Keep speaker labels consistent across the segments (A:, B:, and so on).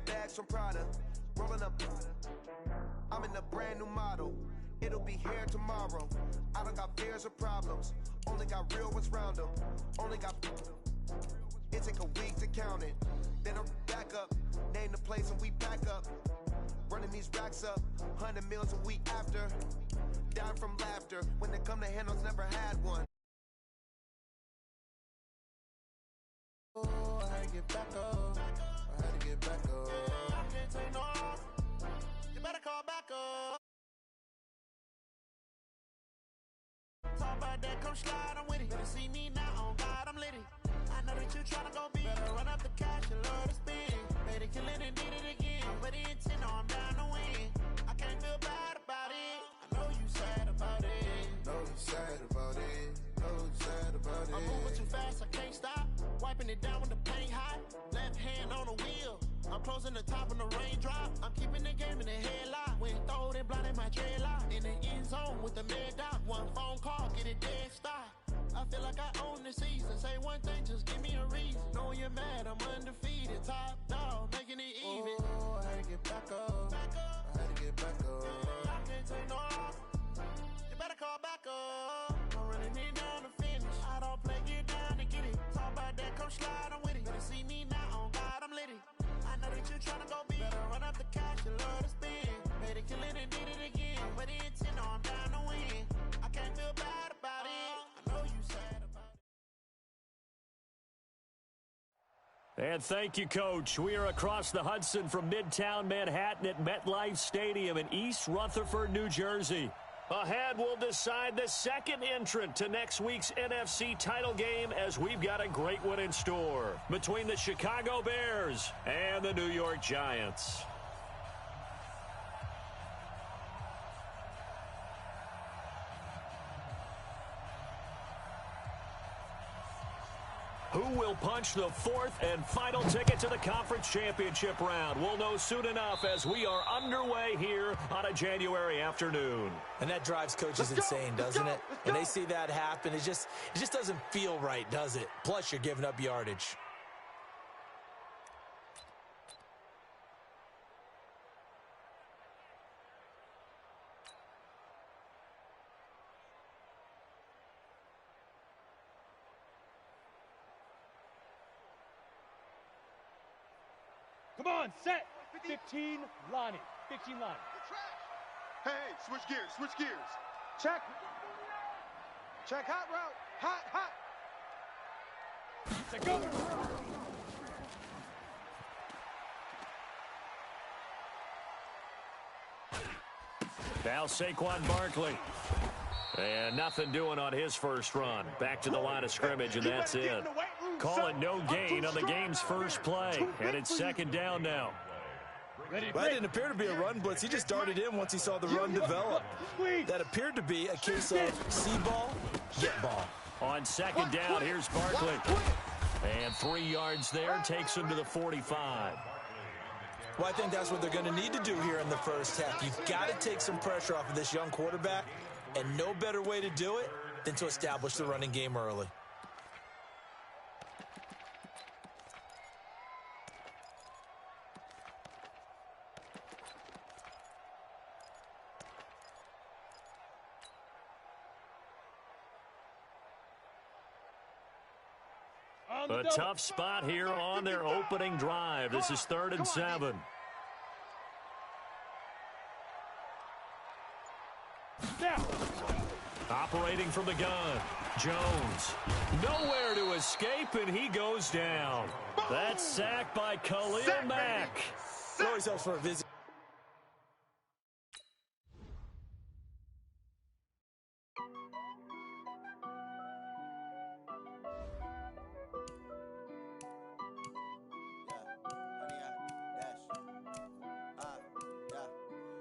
A: bags from Prada, rolling up. I'm in a brand new model. It'll be here tomorrow. I don't got fears or problems. Only got real ones round them. Only got. It take a week to count it. Then I'm back up. Name the place and we pack up. Running these racks up. 100 meals a week after. Down from laughter. When they come to handles, never had one.
B: Oh, I had to get back up. I had to get back up. I can't take no off. You better call back up. Talk about that, come slide, I'm with it. Better see me now, on God, I'm litty. I know that you tryna go big. Better run up the cash, you love to spend. Better kill it and did it again. But the intent, no, I'm down to win. I can't feel bad about it. I know you sad about it. Know you sad about it. Know you sad about it. I'm moving too fast, I can't stop. Wiping it down when the paint hot. Left hand on the wheel. I'm closing the top when the raindrop. I'm keeping the game in the headlock. When throwed and blinded my dreadlock. In the end zone with the mad dot. One phone call, get it dead stop. I feel like I own the season. Say one thing, just give me a reason. Knowing you're mad, I'm undefeated. Top dog, making it even. Oh, I had to get back up. I had to get back up. I can't take no off. You better call back up. I'm running it down to finish. I don't play, get down to get it. Talk about that, come slide, I'm with it. Better see me now, on God, I'm litty. I know that you tryna go big. Better run up the cash, you love to spend. Better kill it and did it again. But the intent, no, I'm down to win. I can't feel bad about it. I know you sad about it.
C: And thank you, Coach. We are across the Hudson from Midtown Manhattan at MetLife Stadium in East Rutherford, New Jersey. Ahead, we'll decide the second entrant to next week's NFC title game as we've got a great one in store between the Chicago Bears and the New York Giants. Who will punch the fourth and final ticket to the conference championship round? We'll know soon enough as we are underway here on a January afternoon.
D: And that drives coaches insane, doesn't it? When they see that happen, it just doesn't feel right, does it? Plus, you're giving up yardage.
E: Come on, set. 15 lining. 15 lining.
F: Hey, switch gears. Check. Check, hot route. Hot.
E: Set, go.
C: Now Saquon Barkley. And nothing doing on his first run. Back to the line of scrimmage, and that's it. Calling no gain on the game's first play. And it's second down now.
D: Well, that didn't appear to be a run blitz. He just darted in once he saw the run develop. That appeared to be a case of see ball, get ball.
C: On second down, here's Barkley. And 3 yards there, takes him to the 45.
D: Well, I think that's what they're going to need to do here in the first half. You've got to take some pressure off of this young quarterback, and no better way to do it than to establish the running game early.
C: A tough spot here on their opening drive. This is 3rd and 7. Operating from the gun, Jones. Nowhere to escape, and he goes down. That's sacked by Khalil Mack.
D: It always helps for a visit.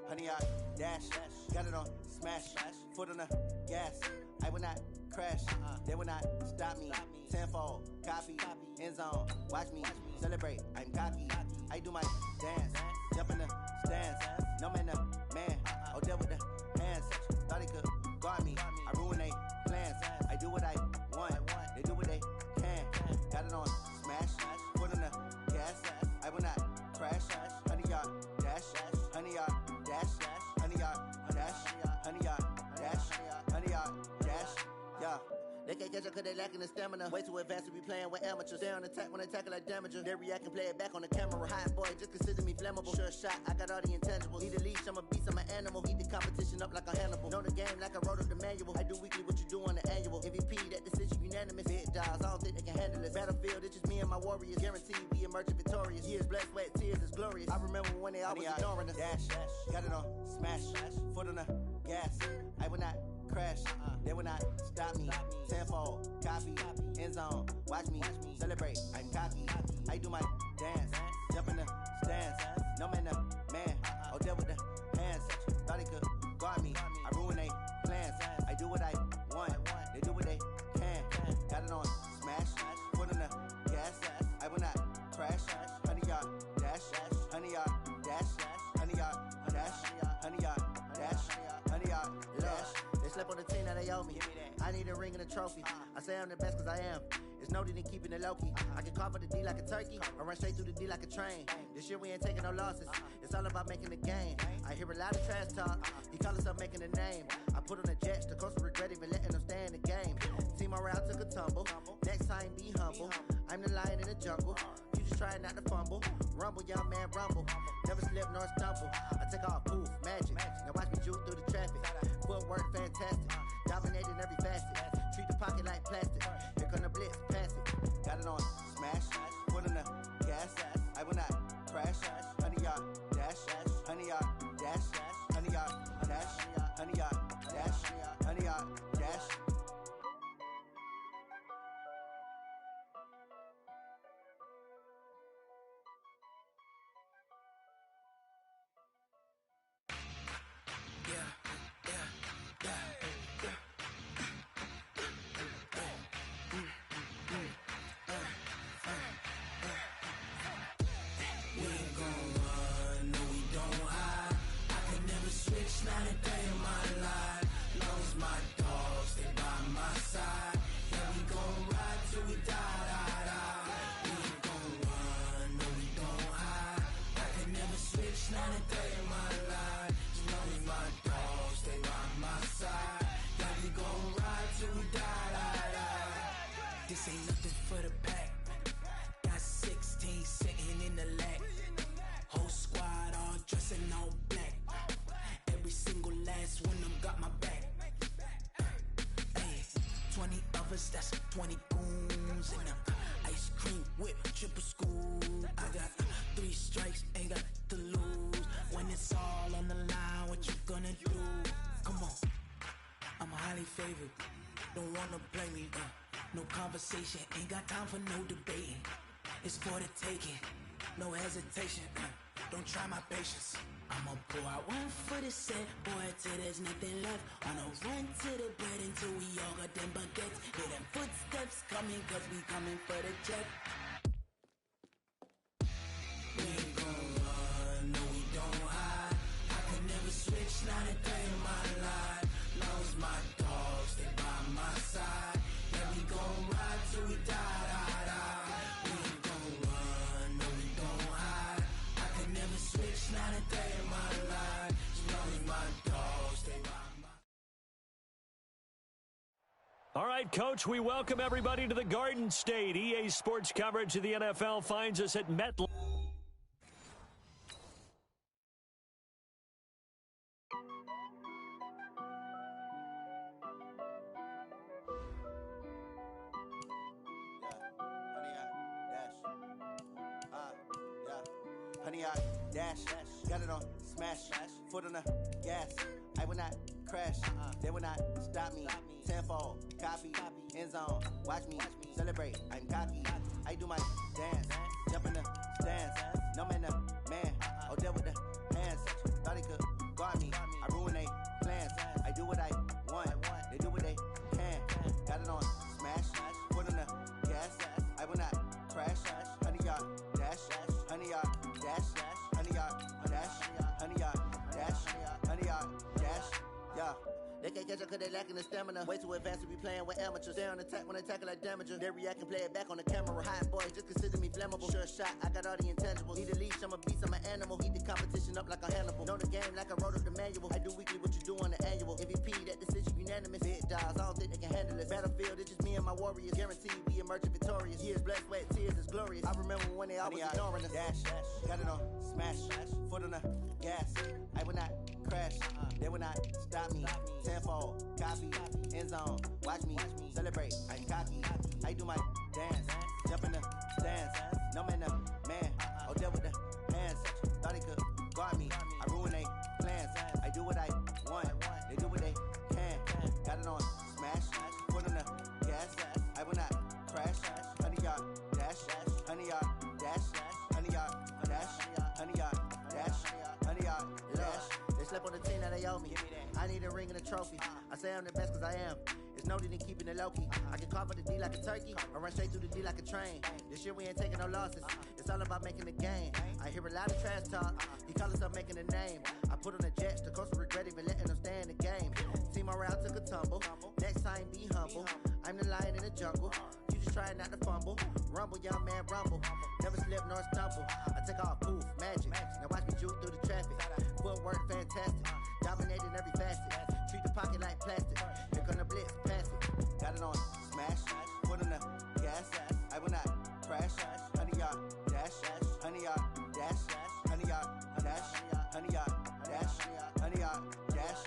G: Honey, I dash, got it on smash, foot on the gas. I will not crash, they will not stop me. Tenfold, copy, end zone, watch me celebrate. I'm cocky, I do my dance, jump in the stands. No man, the man, oh, deal with the hands. Thought he could guard me, I ruin they plans. I do what I want, they do what they can. Got it on smash, foot on the gas. I will not crash. They can't catch up cause they lacking the stamina. Way too advanced to be playing with amateurs. Stay on attack when they tackle like damager. They react and play it back on the camera. Hot boy, just consider me flammable. Sure shot, I got all the intangibles. Need a leash, I'm a beast, I'm an animal. Heat the competition up like a Hannibal. Know the game like I wrote up the manual. I do weekly what you do on the annual. MVP, that decision unanimous. Big dogs, I don't think they can handle it. Battlefield, it's just me and my warriors. Guaranteed we emerging victorious. Years, blood, sweat, tears is glorious. I remember when they always ignoring us. Dash, got it on, smash, foot on the gas. I will not crash, they will not stop me. Tenfold, copy, end zone, watch me celebrate. I'm cocky, I do my dance, jump in the stands. No man, man, oh there with the hands. Thought he could guard me, I ruin they plans. I do what I want, they do what they can. Got it on, smash, foot on the gas. I will not crash, 100 yard dash, 100 yard dash, 100 yard dash, 100 yard dash, 100 yard dash. They slept on the team that they owe me. I need a ring and a trophy. I say I'm the best cause I am. It's noted in keeping it low-key. I can carve for the D like a turkey, or run straight through the D like a train. This year we ain't taking no losses. It's all about making the game. I hear a lot of trash talk. He call himself making a name. I put on the Jets. The coach regret even letting them stay in the game. Team morale took a tumble. Next time be humble. I'm the lion in the jungle. You just trying not to fumble. Rumble, young man, rumble. Never slip nor stumble. I take off, poof, magic. Now watch me juke through the traffic. Footwork fantastic. Dominating every facet. Treat the pocket like plastic. Here come the blitz, pass it. Got it on, smash. Foot on the gas. I will not crash. 100 yard dash. 100 yard dash. 100 yard dash. 100 yard dash. 100 yard dash.
H: This ain't nothing for the pack. Got 16 sitting in the lag. Whole squad all dressing all black. Every single last one of them got my back. Hey, 20 of us, that's 20 goons. And ice cream whip, triple scoop. I got 3 strikes, ain't got to lose. When it's all on the line, what you gonna do? Come on, I'm highly favored. Don't wanna play me, no conversation, ain't got time for no debating. It's for the taking, no hesitation. Don't try my patience. I'ma pour out one for the set, boy, till there's nothing left. On a run to the bread until we all got them baguettes. Hear them footsteps coming, cause we coming for the check. We ain't gon' run, no we don't hide. I could never switch, not a day in my life. Long as my dogs, they by my side. Yeah, we gon' ride till we die. We ain't gon' run, no we don't hide. I could never switch, not a day in my life. As long as my dogs, they by my side.
C: All right, Coach, we welcome everybody to the Garden State. EA Sports coverage of the NFL finds us at MetLife.
G: Dash, got it on, smash, foot on the gas. I will not crash, they will not stop me. Tenfold, copy, end zone, watch me celebrate. I'm cocky, I do my dance, jump in the stands. No man, man, oh there with the hands. Thought he could guard me, I ruin they plans. I do what I want, they do what they can. Got it on, smash, foot on the gas. I will not crash, 100 yard dash, 100 yard dash. 100 yard dash, 100 yard dash, 100 yard dash, yeah. They can't catch up cause they lacking the stamina. Way too advanced to be playing with amateurs. Stay on attack when they tackle like damager. They react and play it back on the camera. Hot boy, just consider me flammable. Sure shot, I got all the intangibles. Need a leash, I'm a beast, I'm an animal. Heat the competition up like a Hannibal. Know the game like I wrote up the manual. I do weekly what you do on the annual. MVP, that decision unanimous. Big dogs, I don't think they can handle it. Battlefield, it's just me and my warriors. Guaranteed we emerging victorious. Years, blood, sweat, tears is glorious. I remember when they always ignoring us. Dash, got it on, smash, foot on the gas. I will not crash, they will not stop me. Tenfold, copy, end zone, watch me celebrate. I cocky, I do my dance, jump in the stands. No man, no man, oh deal with the hands. Thought he could guard me, I ruin they plans. I do what I want, they do what they can. Got it on, smash, foot on the gas. I will not crash, 100-yard dash, 100-yard dash, 100-yard dash, 100-yard dash, 100-yard dash. They slept on the team that they owe me. I need a ring and a trophy. I say I'm the best cause I am. It's noted in keeping it low-key. I can carve up the D like a turkey or run straight through the D like a train. This year we ain't taking no losses. It's all about making the game. I hear a lot of trash talk. He call himself making a name. I put on the Jets. The coach will regret even letting them stay in the game. Team morale took a tumble. Next time be humble. I'm the lion in the jungle. You just try not to fumble. Rumble, young man, rumble. Never slip nor stumble. I take off, poof, magic. Now watch me juke through the traffic. Footwork fantastic. Dominating every facet. Treat the pocket like plastic. Here come the blitz, pass it. Got it on, smash. Foot on the gas. I will not crash. 100-yard dash. 100-yard dash. 100-yard dash. 100-yard dash. 100-yard dash.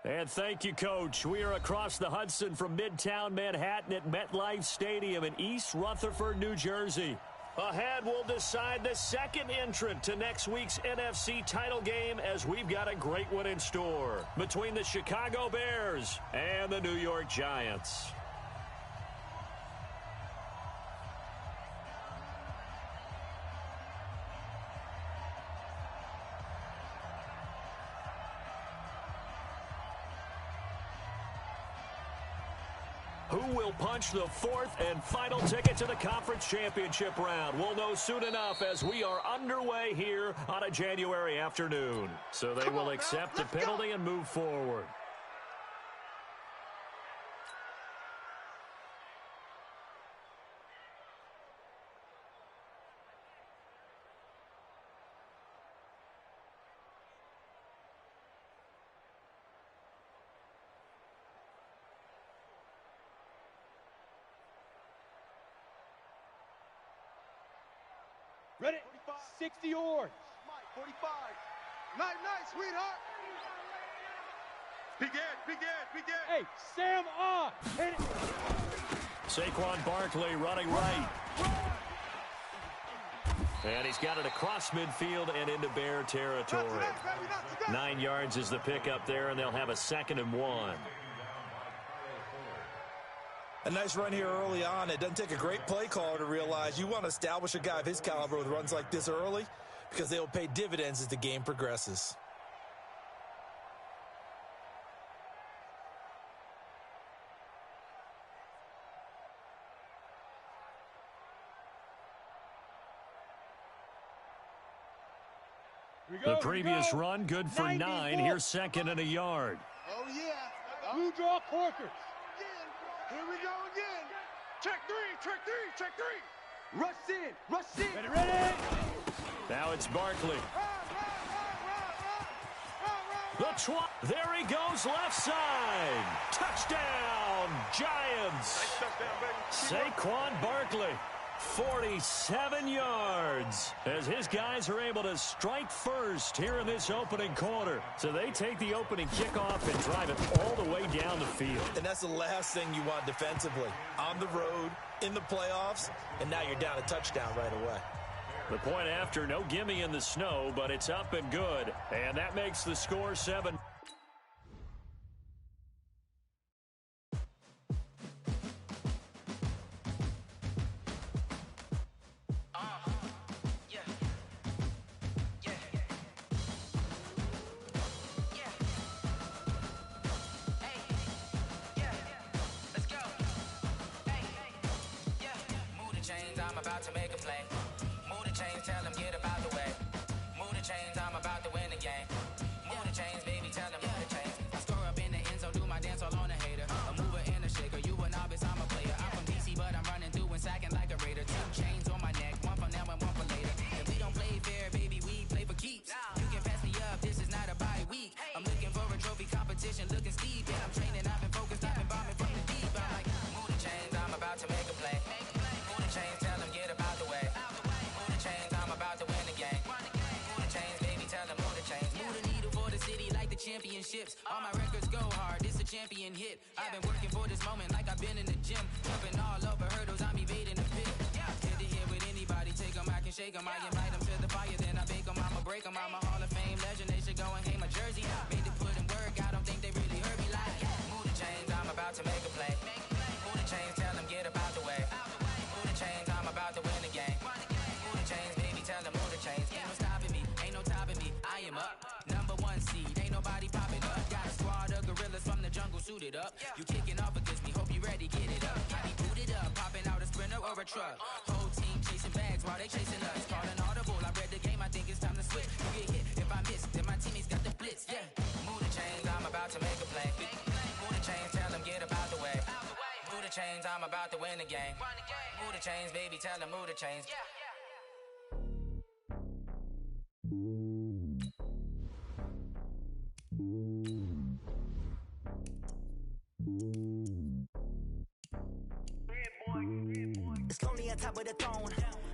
C: And thank you, Coach. We are across the Hudson from Midtown Manhattan at MetLife Stadium in East Rutherford, New Jersey. Ahead, we'll decide the second entrant to next week's NFC title game as we've got a great one in store between the Chicago Bears and the New York Giants. Who will punch the fourth and final ticket to the conference championship round? We'll know soon enough as we are underway here on a January afternoon. So they will accept the penalty and move forward.
E: Ready? 60 yards.
F: 45. Night, night, sweetheart. Begin.
E: Hey, Sam on. Hit it.
C: Saquon Barkley running right. And he's got it across midfield and into Bear territory. 9 yards is the pickup there, and they'll have a 2nd and 1.
D: A nice run here early on. It doesn't take a great play caller to realize you want to establish a guy of his caliber with runs like this early because they will pay dividends as the game progresses.
C: The previous run, good for 9. Here's 2nd and a yard.
F: Oh, yeah.
E: Blue draw corkers.
F: Here we go again. Check three. Rush in.
E: Ready.
C: Now it's Barkley. There he goes, left side. Touchdown, Giants.
F: Nice touchdown, baby.
C: Saquon Barkley, 47 yards, as his guys are able to strike first here in this opening quarter. So they take the opening kickoff and drive it all the way down the field.
D: And that's the last thing you want defensively. On the road, in the playoffs, and now you're down a touchdown right away.
C: The point after, no gimme in the snow, but it's up and good. And that makes the score 7.
H: Championships, all my records go hard, this a champion hit. I've been working for this moment like I've been in the gym. Jumping all over hurdles, I'm evading the pit. Head to head with anybody, take them, I can shake them. I invite them to the fire, then I bake them, I'ma break them. I'm a Hall of Fame legend, they should go and hang my jersey. Made to put in work, I don't think they really heard me like. Move the chains, I'm about to make a play. Move the chains, tell them get up out the way. Move the chains, I'm about to win the game. Move the chains, baby, tell them move the chains. Ain't no stopping me, ain't no topping me. I am up, number 1 seed, ain't nobody popping up. Got a squad of gorillas from the jungle suited up. You kicking off against me, hope you ready, get it up. Got me booted up, popping out a sprinter or a truck. Whole team chasing bags while they chasing us. Calling audible, I read the game, I think it's time to switch. You get hit, if I miss, then my teammates got the blitz, yeah. Move the chains, I'm about to make a play. Move the chains, tell them get up out the way. Move the chains, I'm about to win the game. Move the chains, baby, tell them move the chains.
I: It's lonely on top of the throne.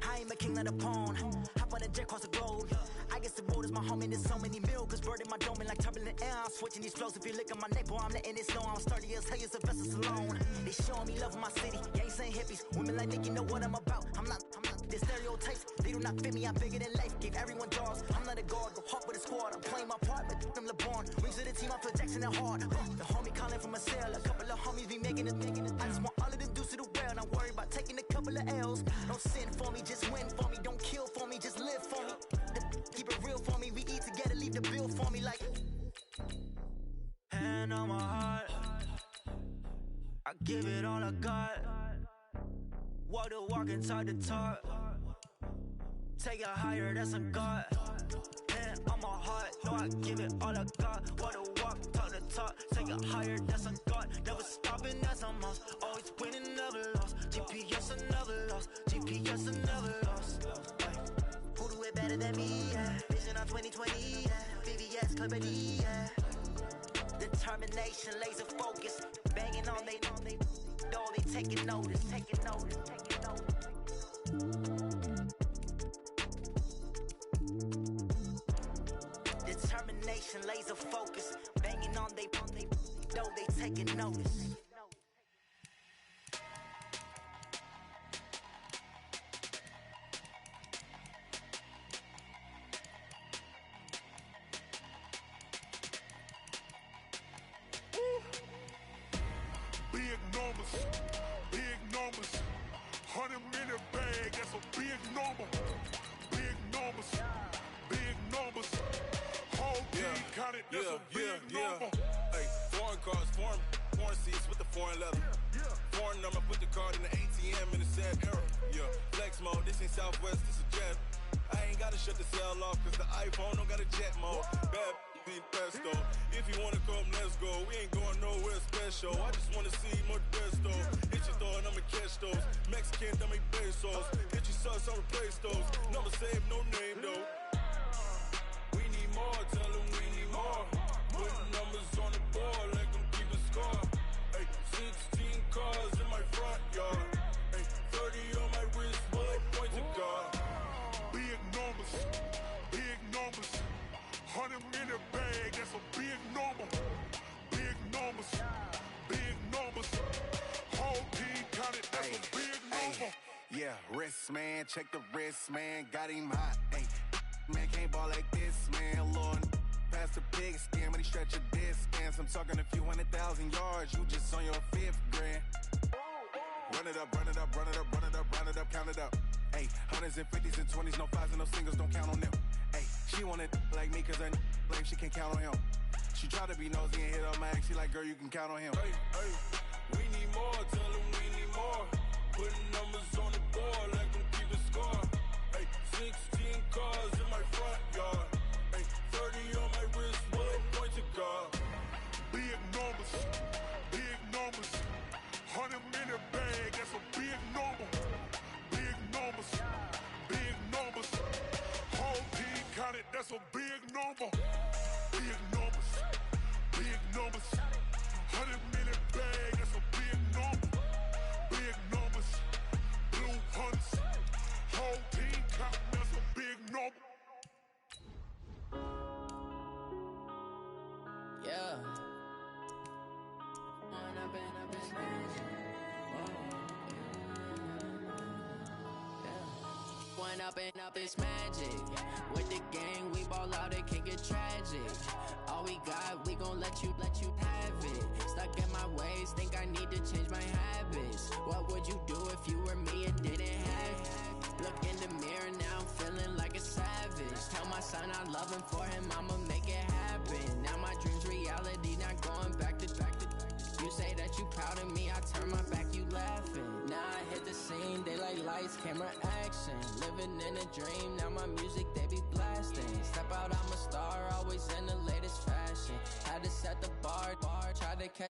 I: I am a king of the pawn. Hop on a jet across the globe. I guess the road is my home and there's so many mil. Cause bird in my dome and like turbulent air. I'm switching these flows. If you look at my neck, boy, I'm letting it slow. I'm sturdy as hell as a vessel alone. They showing me love in my city. Gangs ain't hippies. Women like Nick, you know what I'm about. I'm not the stereotypes. They do not fit me. I'm bigger than life. Gave everyone jaws. I'm not a guard. Go hard with a squad. I'm playing my part. But them LeBron. Rings of the team. I feel Jackson and hard. The homie calling from a cell. A couple of homies be making it. I just want all of them dudes to the well. Not worry about taking a couple of L's. Don't sin for me. Just win for me. Don't kill for me. Just live for me. Keep it real for me. We eat together. Leave the bill for me like. Hand on my heart. I give it all I got. Walk the walk and talk the talk. Take it higher, that's a God. Hand on my heart, no, I give it all I got. Walk the walk, talk the talk. Take it higher, that's a God. Never stopping, that's a must. Always winning, never lost. GPS, I never lost. GPS, I never lost. Who do it better than me? Yeah. Vision on 2020. Yeah. VVS, Clarity. Yeah. Determination, laser focus. Banging on they door, they taking notice. Taking notice. Taking notice. concentration, laser focus. Banging on they though they taking notice.
F: Big numbers, 100-minute bag, that's a big number. Big numbers, whole team counted, that's a big number.
J: Hey, foreign cars, foreign seats with the foreign leather. Foreign number, put the card in the ATM in the sad era. Yeah, flex mode, this ain't Southwest, this is jet. I ain't gotta shut the cell off, cause the iPhone don't got a jet mode. Bad be pesto. If you wanna come, let's go. We ain't going nowhere special. I just wanna see more pesto. Hit your thought, I'ma catch those. Mexican, I'ma make pesos. Hit your sauce, I'll replace those. Number save, no name though. We need more, tell them we need more. Putting numbers on the board like I'm keeping score. Hey, 16 cars in my front yard. Hey, 30 on my wrist, bullet point to God.
F: Big numbers, 100-minute bag, that's a big number. Big numbers, whole team counted, that's a big number.
K: Yeah, wrist man, check the wrist man, got him hot. Ay, man can't ball like this, man. Lord, past the pig skin, when he stretch a distance. I'm talking a few 100,000 yards, you just on your 5th grand. Run it up, count it up. Ay, hundreds and 50s and 20s, no 5s and no singles, don't count on them. Ay, she want it like me, cause her lame, she can't count on him. She try to be nosy and hit up my ex, she like, girl, you can count on him.
J: Hey, we need more, tell them we need more. Putting numbers on the board like I'm keeping score. Hey, 16 cars in my front yard. Hey, 30 on my wrist, bullet point to God.
F: Big numbers, 100-minute bag, that's a big number. Big numbers, whole team counted, that's a big number. Big numbers, 100-minute bag, that's a big number. Big numbers, blue hunts, whole team counting, that's a big number.
L: Yeah. One up and up is magic. With the gang, we ball out, it can get tragic. All we got, we gon' let you have it. Stuck in my ways, think I need to change my habits. What would you do if you were me and didn't have it? Look in the mirror, now I'm feeling like a savage. Tell my son I love him, for him I'ma make it happen. Now my dream's reality, not going back to. You say that you proud of me, I turn my back, you laughing. Now I hit the scene, they like lights, camera, action. Living in a dream, now my music, they be blasting. Step out, I'm a star, always in the latest fashion. Had to set the bar, try to catch.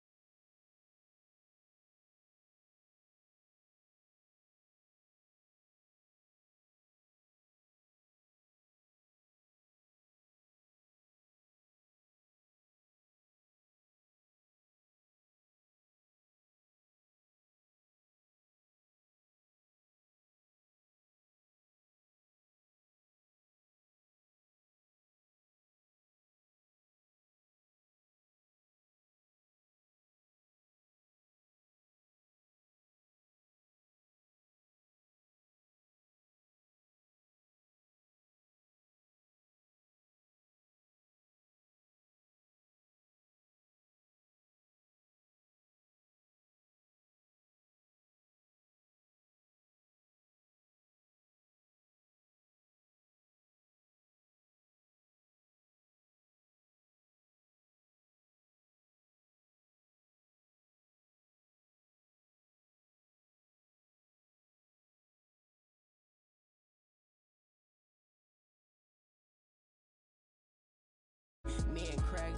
L: Me and Craig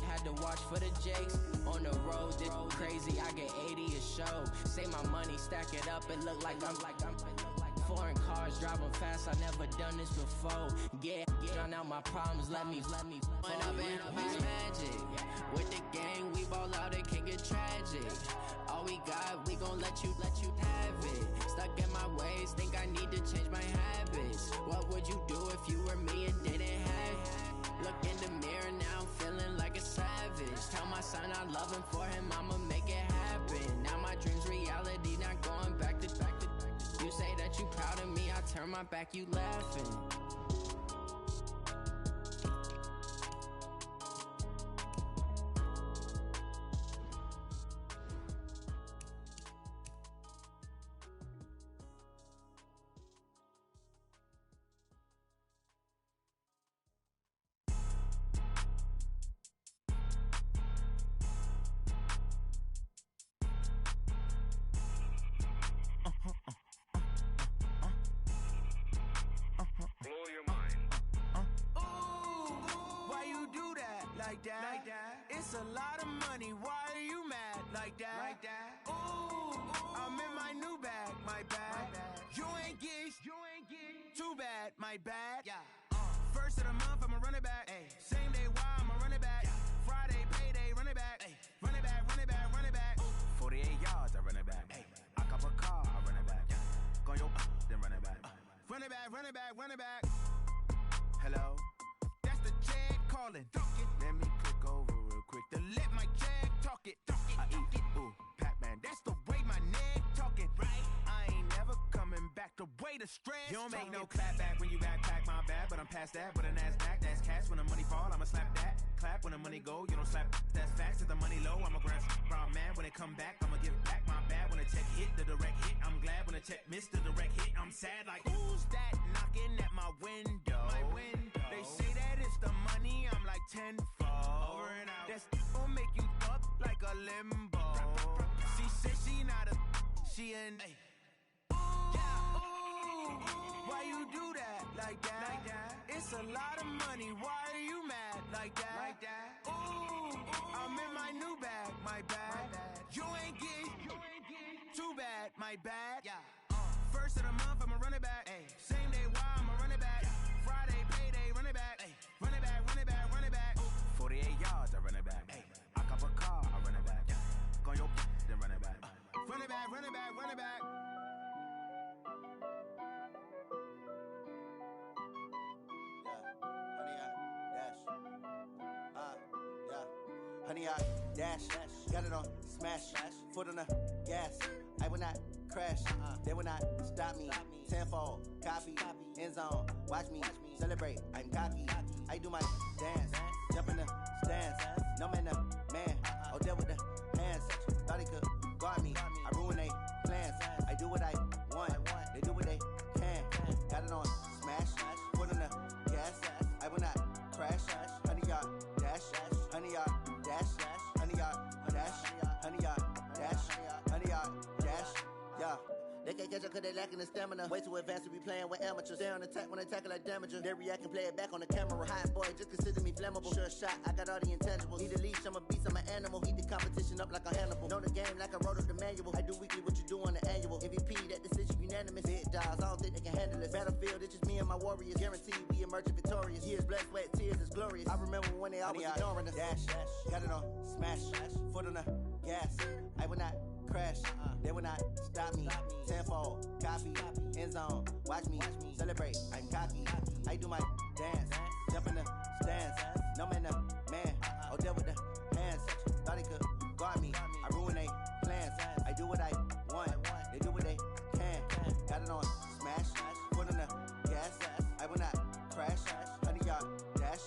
L: had to watch for the Jakes. On the road, this crazy, I get 80 a show. Say my money, stack it up, it look like I'm foreign cars, driving fast, I never done this before. Drown out my problems, let me One up and up is magic. With the gang, we ball out, it can get tragic. All we got, we gon' let you have it. Stuck in my ways, think I need to change my habits. What would you do if you were me and didn't have it? Look in the mirror now. my back, you laughing.
B: It's a lot of money, why are you mad like that? Ooh, I'm in my new bag, my bad. You ain't get too bad, my bad. First of the month, I'ma run it back. Same day, why I'ma run it back. Friday, payday, run it back. Run it back, run it back, run it back. 48 yards, I run it back. I cop a car, I run it back. Go your then run it back. Run it back, run it back, run it back. Hello? That's the check calling. Let me click over real quick to let my check talk it. I eat, ooh, Pac-Man, that's the way my neck talking. Right? I ain't never coming back the way the stress. You don't make no clap back when you backpack, my bad, but I'm past that. But a NASDAQ, that's cash. When the money fall, I'ma slap that. Clap when the money go, you don't slap. That's facts. If the money low, I'ma grab brown man. When it come back, I'ma give it back. My bad when the check hit, the direct hit. I'm glad when the check missed the direct hit. I'm sad like, who's that knocking at my window? My window. They say that it's the money, I'm like tenfold. Over and out. That's gon' make you up like a limbo. She said she not a, she an. Ooh, why you do that like that? It's a lot of money, why are you mad like that? Ooh, I'm in my new bag, my bad. You ain't get too bad, my bad. First of the month, I'ma run it back. Same day, why I'ma run it back. Friday, payday, run it back. Run it back, run it back, run it back. 48 yards, I run it back. I cop a car, I run it back. Go your then run it back. Run it back, run it back, run it back.
G: Honey, I dash, got it on smash, foot on the gas. I will not crash, they will not stop me. Tenfold, copy, end zone, watch me celebrate. I'm cocky, I do my dance, jump in the stands. No man, the man, oh deal with the hands. Thought he could guard me, I ruin they plans. I do what I want, they do what they can. Got it on smash, foot on the gas. I will not crash, honey, y'all dash, honey, y'all dash, honey, y'all dash, honey, y'all dash, honey, y'all dash, yeah. They can't catch up cause they lacking the stamina. Way too advanced to be playing with amateurs. Stay on attack when they tackle like damager. They react and play it back on the camera. Hot boy, just consider me flammable. Sure shot, I got all the intangibles. Need a leash, I'm a beast, I'm an animal. Heat the competition up like a Hannibal. Know the game like I wrote up the manual. I do weekly what you do on the annual. MVP, that decision unanimous. Big dogs, I don't think they can handle it. Battlefield, it's just me and my warriors. Guaranteed we emerging victorious. Years, blood, sweat, tears, it's glorious. I remember when they always ignoring us. Dash, got it on smash, foot on the gas. I will not crash, they will not stop me. Tenfold, copy, end zone, watch me celebrate. I'm cocky, I do my dance, jump in the stands. No man, the man, oh deal with the hands. Thought he could guard me, I ruin they plans. I do what I want, they do what they can. Got it on smash, foot on the gas. I will not crash, honey, y'all dash,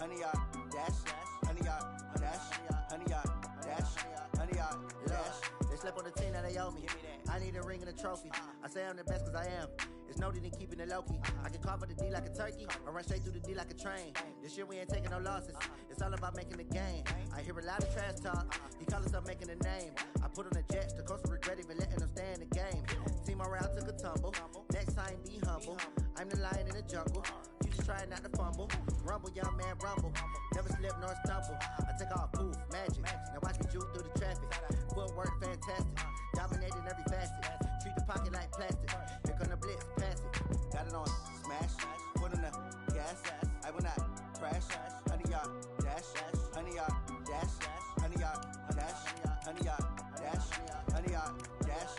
G: honey, y'all dash, honey, y'all dash, honey, y'all dash, honey, y'all dash. They slept on the team that they owe me. I need a ring and a trophy. I say I'm the best cause I am. It's no need in keeping it low-key. I can carve for the D like a turkey, or run straight through the D like a train. This year we ain't taking no losses. It's all about making the game. I hear a lot of trash talk. He call himself making a name. I put on the jets, the coach will regret even letting them stay in the game. Team morale took a tumble. Next time be humble. I'm the lion in the jungle. You just try not to fumble. Rumble, young man, rumble. Never slip nor stumble. I take off, poof, magic. Now watch me juke through the traffic. Footwork fantastic. Dominating every facet. Treat the pocket like plastic. Here come the blitz, pass it. Got it on smash, foot on the gas. I will not crash. Honey, y'all dash, honey, y'all dash, honey, y'all dash, honey, y'all dash, honey, y'all dash.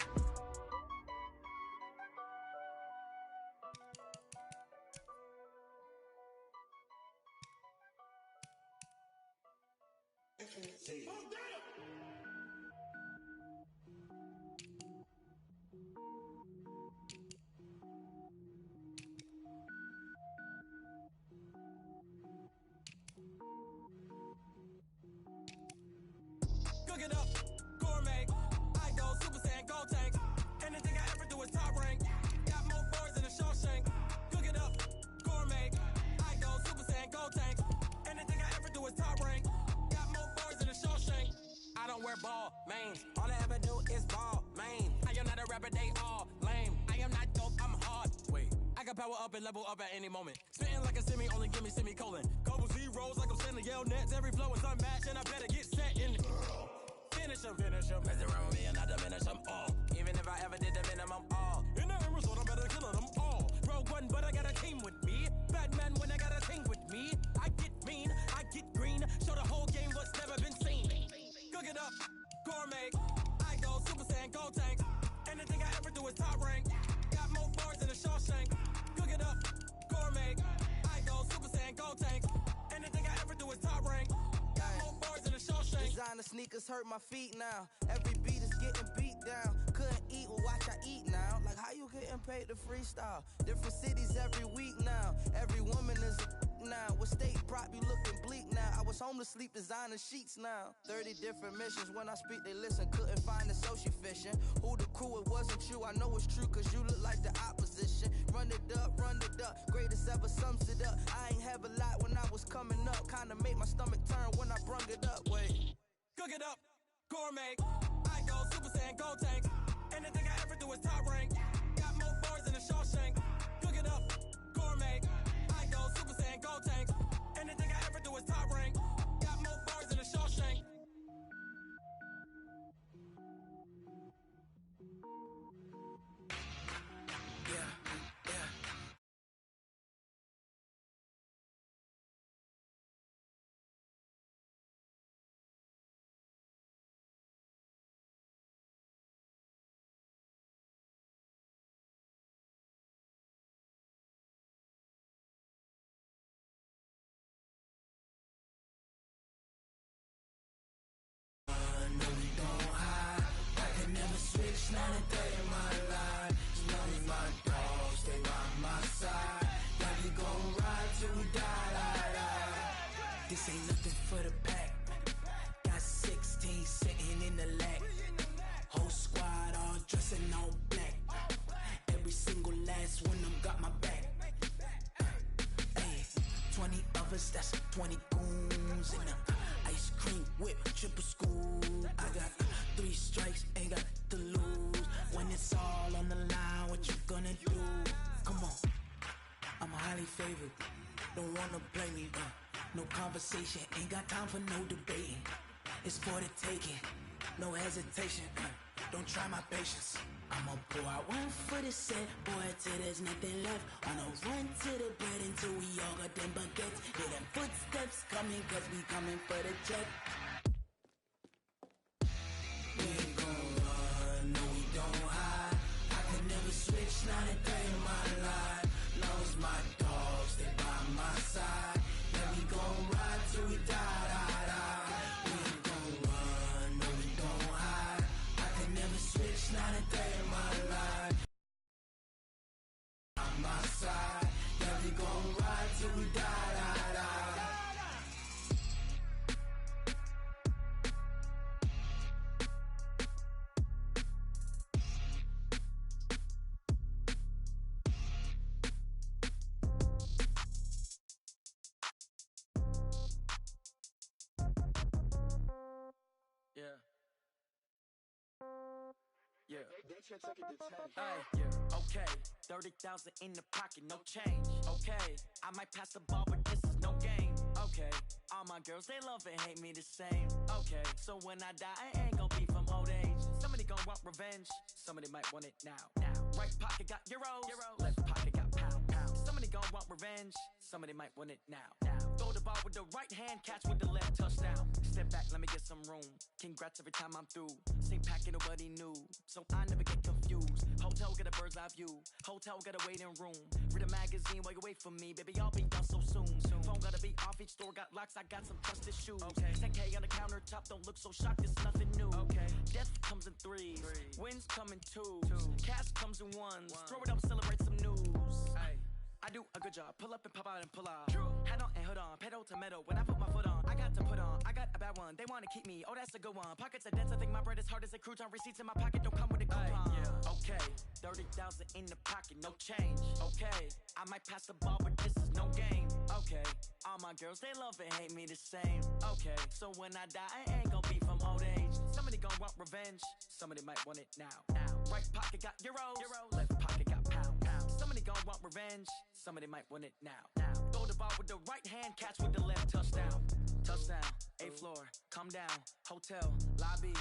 M: main. All I ever do is ball, main. I am not a rapper, they all lame. I am not dope, I'm hard. Wait, I can power up and level up at any moment. Spitting like a semi, only give me semicolon. Couple zeros like I'm sending yell nets. Every flow is unmatched, and I better get set in. Finish them. Mess around with me and I diminish them all. Even if I ever did the minimum, all. In the end result, I'm better killing them all. Rogue one, but I got a team with me. Batman when I got a team with me. I get mean, I get green. Show the whole game what's never been seen. Cook it up, gourmet. I go Super Saiyan, go tank. Anything I ever do is top rank. Got more bars than a Shawshank. Cook it up, gourmet. I go Super Saiyan, go tank. Anything I ever do is top rank. Got more bars than a Shawshank.
N: Designer sneakers hurt my feet now. Every beat is getting beat down. Couldn't eat, well watch I eat now. Like how you getting paid to freestyle? Different cities every week now. Every woman is a now. What state prop you looking bleak now? I was home to sleep designer sheets now. 30 different missions. When I speak they listen. Couldn't find the social fishing. Who the crew, it wasn't you. I know it's true cause you look like the opposition. Run it up. Greatest ever sums it up. I ain't have a lot when I was coming up. Kinda made my stomach turn when I brung it up. Wait.
M: Cook it up, gourmet. I go Super Saiyan, go tank. Anything I ever do is top rank. Got more bars than a Shawshank. Cook it up, gourmet. I go Super Saiyan, go tank. Anything I ever do is top rank. Got more bars than a Shawshank.
H: Switch 9 and 3 in my life. As long as my dogs stay by my side. Yeah, we gon' ride till we die. This ain't nothing for the pack. Got 16 sitting in the lag. Whole squad all dressed in all black. Every single last one of them got my back. Hey, 20 of us, that's 20 goons in the ice cream whip, triple scoop. I got 3 strikes, ain't got to lose. When it's all on the line, what you gonna do? Come on, I'm highly favored. Don't wanna play me, no conversation. Ain't got time for no debating. It's for the taking, no hesitation. Don't try my patience. I'ma pour out one for the set, boy, till there's nothing left. On a run to the bread until we all got them baguettes. Hear them footsteps coming, cause we coming for the check. We ain't gon' run, no we don't hide. I could never switch 9 and 3 in my life. Long as my dogs stay by my side. Yeah, we gon' ride till we die. We ain't gon' run, no we don't hide. I could never switch 9 and 3 in my life. On my side, yeah, we gon' ride till we die.
I: Yeah, okay. 30,000 in the pocket, no change. Okay, I might pass the ball, but this is no game. Okay, all my girls, they love and hate me the same. Okay, so when I die, I ain't gon' be from old age. Somebody gon' want revenge, somebody might want it now. Right pocket got euros, left pocket got pounds. Somebody gon' want revenge, somebody might want it now. Throw the ball with the right hand, catch with the left, touchdown. Step back, let me get some room. Congrats every time I'm through. Same packet, nobody knew, so I never get confused. Hotel got a bird's eye view, hotel got a waiting room. Read a magazine while you wait for me, baby, I'll be done so soon. Phone gotta be off, each store got locks, I got some trusted shoes. 10K on the countertop, don't look so shocked, it's nothing new. Death comes in threes, wins come in twos, cash comes in ones. Throw it up, celebrate some news. I do a good job, pull up and pop out and pull off. Head on and hood on, pedal to metal. When I put my foot on, I got to put on. I got a bad one, they wanna keep me. Oh, that's a good one. Pockets are dense, I think my bread is hard as a crouton. Receipts in my pocket don't come with a coupon. Okay, 30,000 in the pocket, no change. Okay, I might pass the ball, but this is no game. Okay, all my girls, they love and hate me the same. Okay, so when I die, I ain't gon' be from old age. Somebody gon' want revenge, somebody might want it now. Right pocket got euros, left pocket got pounds. Somebody gon' want revenge, somebody might want it now. Throw the ball with the right hand, catch with the left, touchdown. Touchdown, 8th floor, come down, hotel, lobby.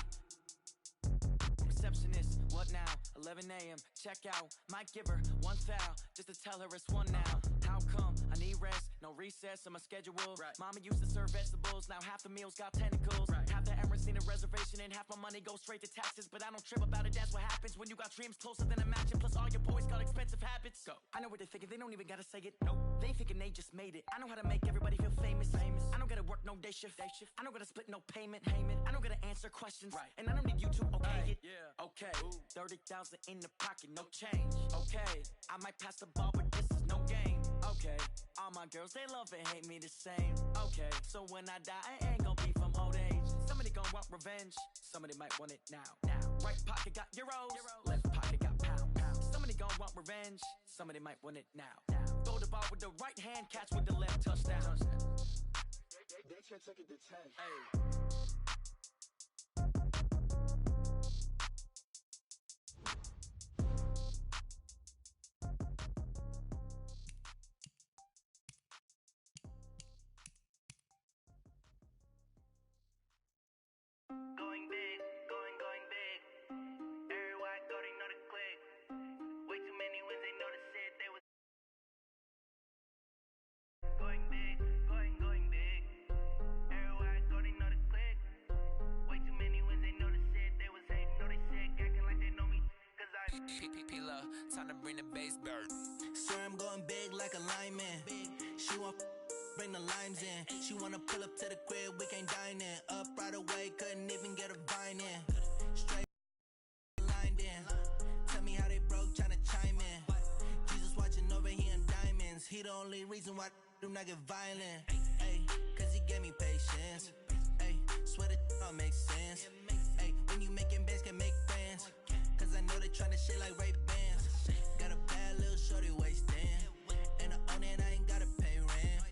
I: Receptionist, what now? 11 a.m., check out. Might give her one foul, just to tell her it's one now. How come? I need rest, no recess on my schedule. Mama used to serve vegetables, now half the meals got tentacles. Half the Emirates need a reservation and half my money goes straight to taxes. But I don't trip about it, that's what happens when you got dreams closer than a mansion. Plus all your boys got expensive habits. Go. I know what they're thinking, they don't even gotta say it. Nope. They thinking they just made it. I know how to make everybody feel famous. I don't gotta work no day shift. I don't gotta split no payment. I don't gotta answer questions. And I don't need you to okay it. Okay, 30,000 in the pocket, no change. Okay, I might pass the ball, but this is no game. Okay, all my girls, they love and hate me the same. Okay, so when I die, I ain't gon' be from old age. Somebody gon' want revenge, somebody might want it now. Right pocket got euros, left pocket got pounds. Somebody gon' want revenge, somebody might want it now. Throw the ball with the right hand, catch with the left, touchdown.
O: They should take it to 10. Hey.
B: Going big, going big. Everywhere I go, they know the click. Way too many wins, they know the shit. They was going big, going big. Everywhere I go, they know the click. Way too many wins, they know the shit. They was hating, know they sick, acting like they know me. Cause I
H: P-P-P-Love, time to bring the bass bird.
N: Swear I'm going big like a lineman. She want bring the limes in. She wanna pull up to the crib, we can't dine in. Up right away, couldn't even get a vine in. Straight lined in. Tell me how they broke, tryna chime in. Jesus watching over here in diamonds. He the only reason why do not get violent. Ay, cause he gave me patience. Ay, swear that don't make sense. Ay, when you making bands, can make friends. Cause I know they tryna shit like Ray Bans. Got a bad little shorty wasting. And I own it, I ain't gotta pay rent.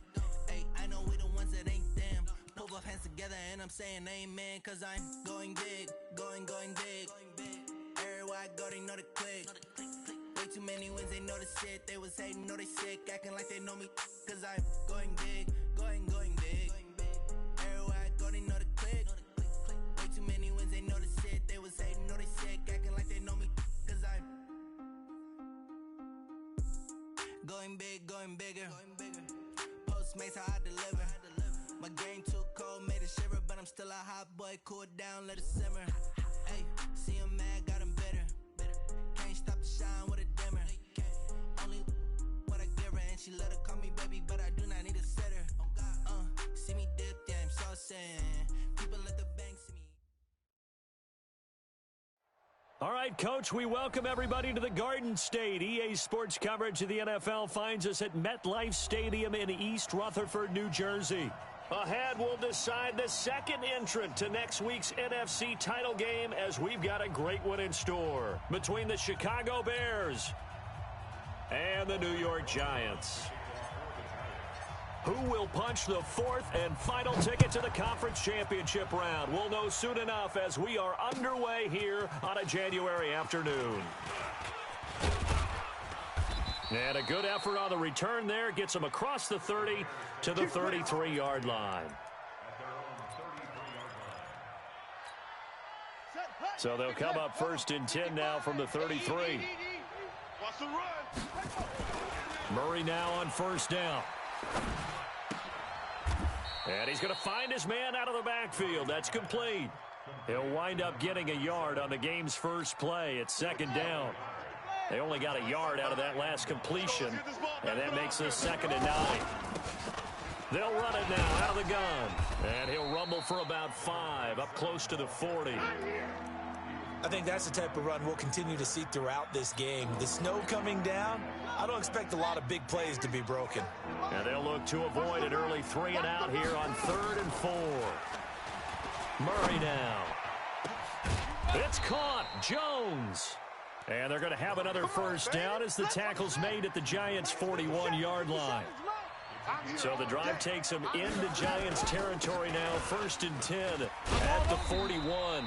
N: Ay, I know we the ones that ain't them. Pull both hands together and I'm saying amen. Cause I'm going big, going big. Everywhere I go, they know the click. Way too many wins, they know the shit. They was hating, know they sick, acting like they know me. Cause I'm going big, going big. Everywhere I go, they know the click. Way too many wins, they know the shit. They was hating, know they sick, acting like they know me. Cause I'm going big, going bigger. Postmates how I deliver. My game too cold, made it shiver. But I'm still a hot boy, cool it down, let it simmer. Hey, see him mad, got him bitter. Can't stop the shine with a dimmer. Only what I give her, and she let her call me baby, but I do not need a sitter. See me dip, yeah, I'm so sad. People at the bank see me.
C: All right, Coach, we welcome everybody to the Garden State. EA Sports coverage of the NFL finds us at MetLife Stadium in East Rutherford, New Jersey. Ahead, we'll decide the second entrant to next week's NFC title game as we've got a great one in store between the Chicago Bears and the New York Giants. Who will punch the fourth and final ticket to the conference championship round? We'll know soon enough as we are underway here on a January afternoon. And a good effort on the return there. Gets them across the 30 to the 33-yard line. So they'll come up first and 10 now from the 33. Murray now on first down. And he's going to find his man out of the backfield. That's complete. He'll wind up getting a yard on the game's first play. It's second down. They only got a yard out of that last completion, and that makes us 2nd and 9. They'll run it now out of the gun, and he'll rumble for about 5, up close to the 40.
D: I think that's the type of run we'll continue to see throughout this game. The snow coming down, I don't expect a lot of big plays to be broken.
C: And they'll look to avoid an early 3 and out here on 3rd and 4. Murray now. It's caught. Jones. And they're going to have another first down as the tackle's made at the Giants' 41-yard line. So the drive takes him into Giants territory now. 1st and 10 at the 41.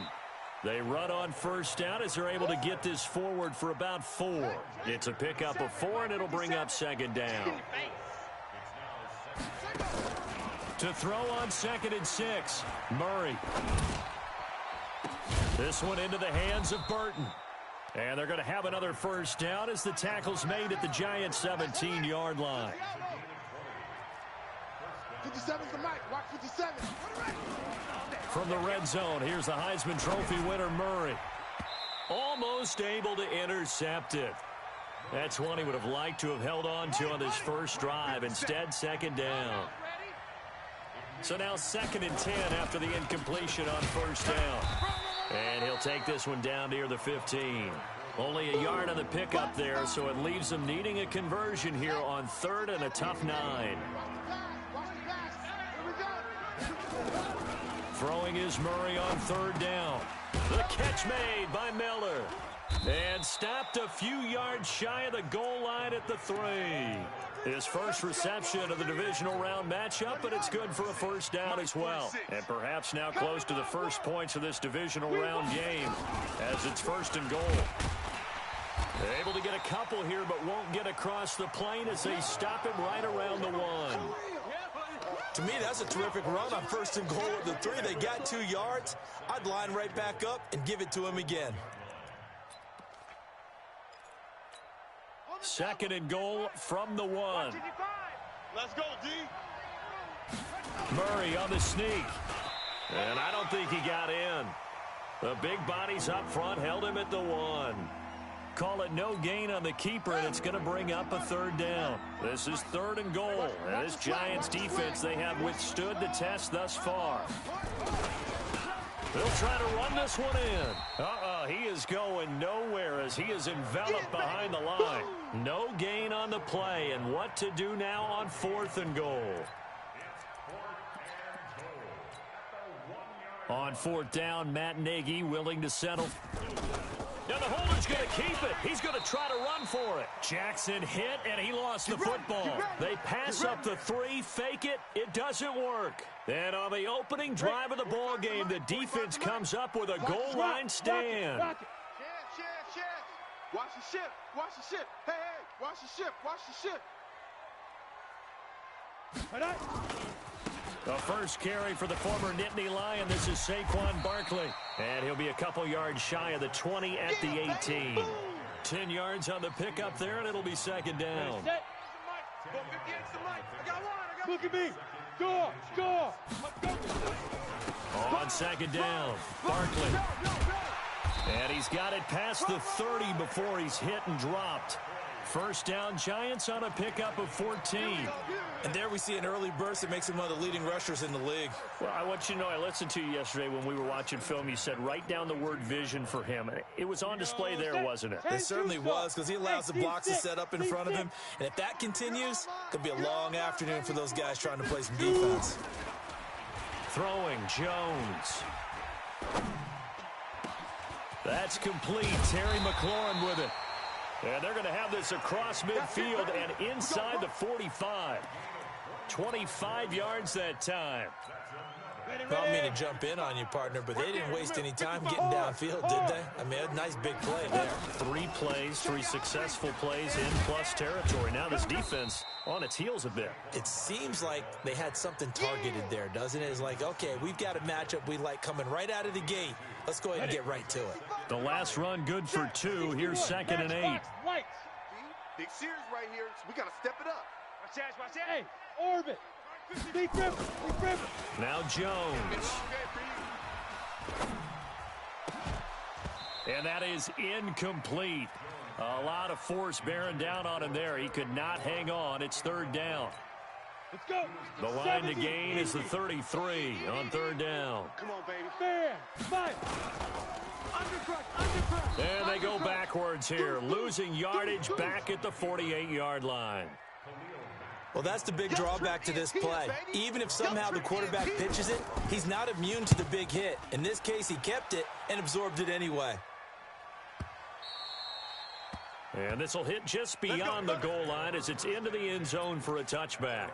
C: They run on first down as they're able to get this forward for about 4. It's a pickup of 4, and it'll bring up 2nd down. To throw on 2nd and 6, Murray. This one into the hands of Burton. And they're going to have another first down as the tackle's made at the Giants' 17-yard line.
E: 57's the mic. Watch 57.
C: From the red zone, here's the Heisman Trophy winner, Murray. Almost able to intercept it. That's one he would have liked to have held on to on this first drive. Instead, 2nd down. So now 2nd and 10 after the incompletion on first down. And he'll take this one down near the 15. Only a yard on the pickup there, so it leaves them needing a conversion here on 3rd and a tough 9. Throwing is Murray on 3rd down. The catch made by Miller. And stopped a few yards shy of the goal line at the 3. His first reception of the divisional round matchup, but it's good for a first down as well. And perhaps now close to the first points of this divisional round game as it's 1st and goal. They're able to get a couple here, but won't get across the plane as they stop him right around the 1.
D: To me, that's a terrific run on 1st and goal at the 3. They got 2 yards. I'd line right back up and give it to him again.
C: 2nd and goal from the 1.
E: Let's go, D.
C: Murray on the sneak. And I don't think he got in. The big bodies up front held him at the 1. Call it no gain on the keeper, and it's going to bring up a 3rd down. This is 3rd and goal. And this Giants defense, they have withstood the test thus far. They'll try to run this one in. He is going nowhere as he is enveloped behind the line. No gain on the play, and what to do now on 4th and goal. On 4th down, Matt Nagy willing to settle. Now the holder's going to keep it. He's going to try to run for it. Jackson hit, and he lost the football. They pass up the 3, fake it. It doesn't work. And on the opening drive of the ball game, the defense comes up with a goal line stand.
E: Watch the ship. Watch the ship. Hey, watch the ship. Watch the ship.
C: The first carry for the former Nittany Lion. This is Saquon Barkley. And he'll be a couple yards shy of the 20 at the 18. 10 yards on the pickup there, and it'll be 2nd down.
E: Look at me. Score.
C: On 2nd down, Barkley. And he's got it past the 30 before he's hit and dropped. First down, Giants on a pickup of 14.
D: And there we see an early burst that makes him one of the leading rushers in the league.
C: Well, I want you to know, I listened to you yesterday when we were watching film. You said write down the word vision for him. It was on display there, wasn't it?
D: It certainly was, because he allows the blocks to set up in front of him. And if that continues, it'll be a long afternoon for those guys trying to play some defense.
C: Throwing, Jones. That's complete. Terry McLaurin with it. And they're going to have this across midfield and inside the 45. 25 yards that time.
D: I don't mean to jump in on you, partner, but they didn't waste any time getting downfield, did they? I mean, a nice big play there.
C: 3 plays, 3 successful plays in plus territory. Now this defense on its heels a bit.
D: It seems like they had something targeted there, doesn't it? It's like, okay, we've got a matchup we like coming right out of the gate. Let's go ahead and get right to it.
C: The last run good for 2. Here's 2nd and 8.
E: Big series right here, so we got to step it up. Watch that, watch that. Hey, orbit. Big grip.
C: Now Jones. And that is incomplete. A lot of force bearing down on him there. He could not hang on. It's 3rd down.
E: Let's go.
C: The line to gain is the 33 on 3rd down.
E: Come on, baby. Fair. Fight.
C: And they go backwards here, losing yardage back at the 48-yard line.
D: Well, that's the big drawback to this play. Even if somehow the quarterback pitches it, he's not immune to the big hit. In this case, he kept it and absorbed it anyway.
C: And this will hit just beyond the goal line as it's into the end zone for a touchback.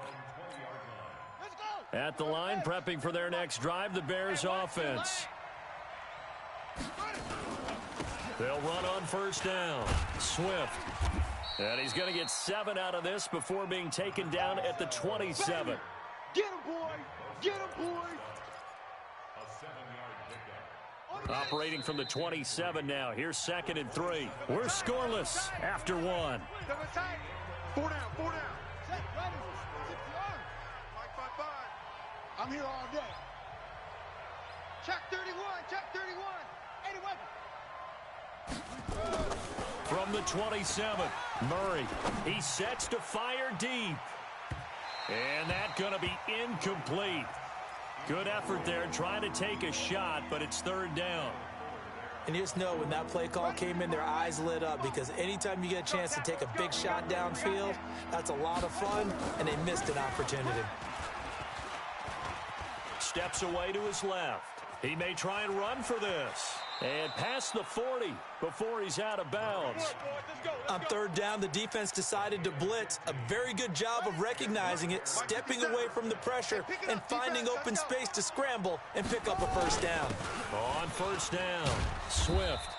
C: At the line, prepping for their next drive, the Bears offense. They'll run on first down. Swift. And he's going to get 7 out of this before being taken down at the 27.
E: Get him, boy! Get him, boy!
C: Operating from the 27 now. Here's 2nd and 3. We're scoreless after 1.
E: 4 down, 4 down. Set, ready. Mike, 5-5.
O: I'm here all day.
E: Check 31, check 31. 81.
C: From the 27, Murray. He sets to fire deep. And that's going to be incomplete. Good effort there trying to take a shot, but it's 3rd down.
D: And you just know when that play call came in, their eyes lit up because anytime you get a chance to take a big shot downfield, that's a lot of fun, and they missed an opportunity.
C: Steps away to his left. He may try and run for this. And past the 40 before he's out of bounds.
D: On 3rd down, the defense decided to blitz. A very good job of recognizing it, stepping away from the pressure, and finding open space to scramble and pick up a 1st down.
C: On 1st down, Swift.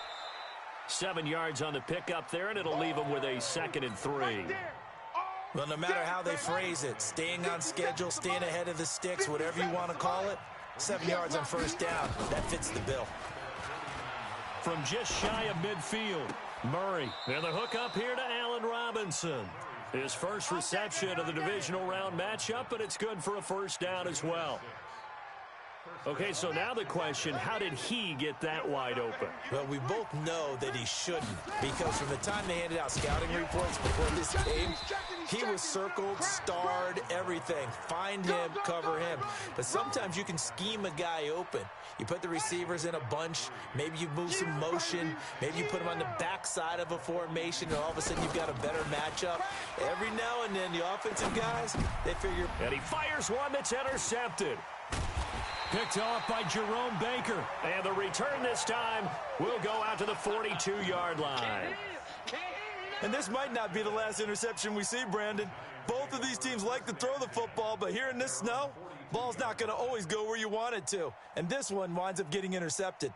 C: 7 yards on the pickup there, and it'll leave him with a 2nd and 3.
D: Well, no matter how they phrase it, staying on schedule, staying ahead of the sticks, whatever you want to call it, 7 yards on 1st down, that fits the bill.
C: From just shy of midfield, Murray. And the hook up here to Allen Robinson. His first reception of the divisional round matchup, but it's good for a 1st down as well. Okay, so now the question, how did he get that wide open?
D: Well, we both know that he shouldn't, because from the time they handed out scouting reports before this game, he was circled, starred, everything. Find him, cover him. But sometimes you can scheme a guy open. You put the receivers in a bunch, maybe you move some motion, maybe you put them on the backside of a formation, and all of a sudden you've got a better matchup. Every now and then, the offensive guys, they figure...
C: And he fires one that's intercepted. Picked off by Jerome Baker. And the return this time will go out to the 42-yard line.
D: And this might not be the last interception we see, Brandon. Both of these teams like to throw the football, but here in this snow, ball's not going to always go where you want it to. And this one winds up getting intercepted.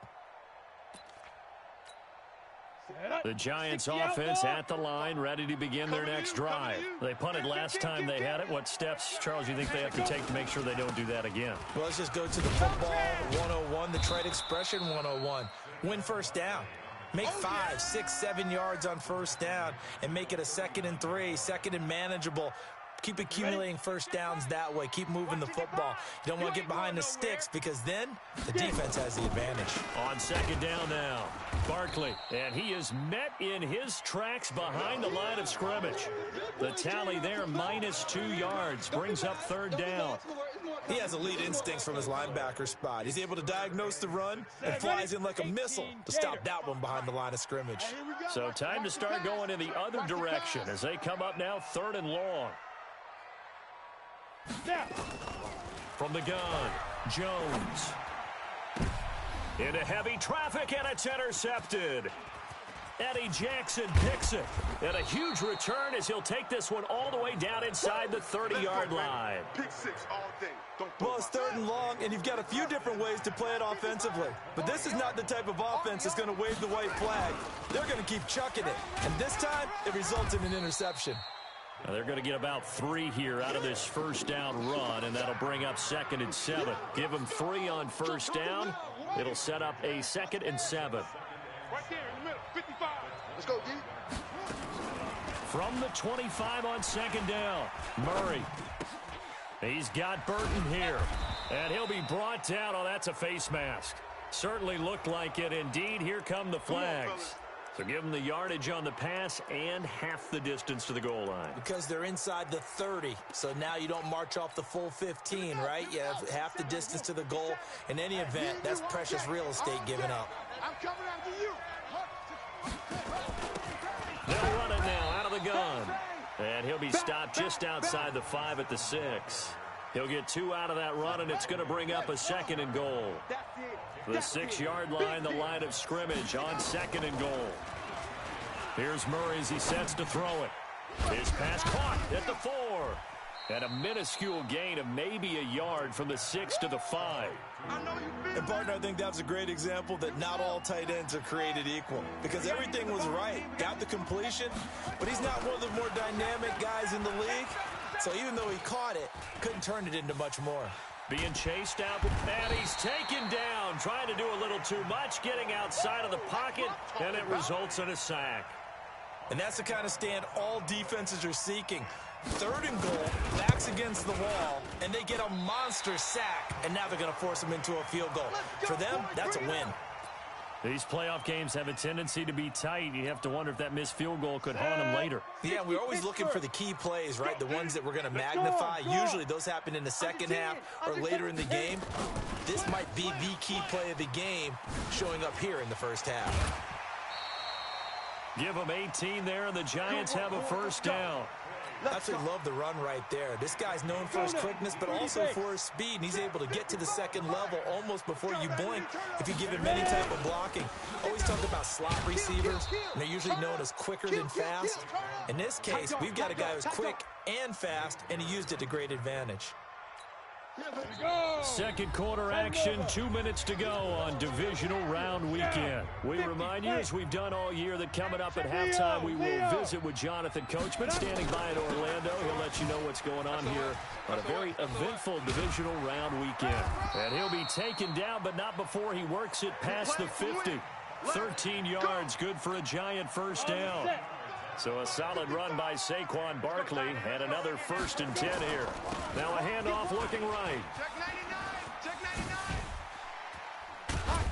C: The Giants offense at the line, ready to begin their next drive. They punted last time they had it. What steps, Charles, you think they have to take to make sure they don't do that again?
D: Well, let's just go to the football 101, the trade expression 101. Win 1st down. Make 5, 6, 7 yards on 1st down and make it a 2nd and 3, 2nd and manageable. Keep accumulating 1st downs that way. Keep moving the football. You don't want to get behind the sticks because then the defense has the advantage.
C: On 2nd down now, Barkley. And he is met in his tracks behind the line of scrimmage. The tally there, -2 yards, brings up 3rd down.
D: He has elite instincts from his linebacker spot. He's able to diagnose the run and flies in like a missile to stop that one behind the line of scrimmage.
C: So time to start going in the other direction as they come up now 3rd and long. From the gun, Jones. Into heavy traffic, and it's intercepted. Eddie Jackson picks it. And a huge return as he'll take this one all the way down inside the 30-yard line.
E: Pick 6 all day.
D: Well, it's 3rd and long, and you've got a few different ways to play it offensively. But this is not the type of offense that's going to wave the white flag. They're going to keep chucking it. And this time, it results in an interception.
C: Now they're going to get about 3 here out of this 1st down run, and that'll bring up 2nd and 7. Give them 3 on 1st down. It'll set up a 2nd and 7.
E: Right there in the middle, 55. Let's go, D.
C: From the 25 on 2nd down, Murray. He's got Burton here, and he'll be brought down. Oh, that's a face mask. Certainly looked like it. Indeed, here come the flags. So give them the yardage on the pass and half the distance to the goal line.
D: Because they're inside the 30, so now you don't march off the full 15, right? You have half the distance to the goal. In any event, that's precious real estate given up.
E: I'm coming after you.
C: They'll run it now out of the gun. And he'll be stopped just outside the 5 at the 6. He'll get 2 out of that run, and it's going to bring up a 2nd and goal. The 6-yard line, the line of scrimmage on 2nd and goal. Here's Murray as he sets to throw it. His pass caught at the 4. And a minuscule gain of maybe a yard from the 6 to the 5.
D: And, partner, I think that's a great example that not all tight ends are created equal. Because everything was right. Got the completion, but he's not one of the more dynamic guys in the league. So even though he caught it, couldn't turn it into much more.
C: Being chased out, and he's taken down. Trying to do a little too much, getting outside of the pocket, and it results in a sack.
D: And that's the kind of stand all defenses are seeking. 3rd and goal, backs against the wall, and they get a monster sack, and now they're going to force them into a field goal. For them, that's a win.
C: These playoff games have a tendency to be tight. You have to wonder if that missed field goal could haunt them later.
D: Yeah, we're always looking for the key plays, right? The ones that we're going to magnify. Usually those happen in the second half or later in the game. This might be the key play of the game showing up here in the first half.
C: Give them 18 there, and the Giants have a first down.
D: I absolutely love the run right there. This guy's known for his quickness, but also for his speed. And he's able to get to the second level almost before you blink if you give him any type of blocking. Always talk about slot receivers, and they're usually known as quicker than fast. In this case, we've got a guy who's quick and fast, and he used it to great advantage.
C: Second quarter action, 2 minutes to go on divisional round weekend. We remind you, as we've done all year, that coming up at halftime, we will visit with Jonathan Coachman standing by in Orlando. He'll let you know what's going on here on a very eventful divisional round weekend. And he'll be taken down, but not before he works it past the 50. 13 yards, good for a Giant first down. So a solid run by Saquon Barkley, and another 1st and 10 here. Now a handoff looking right.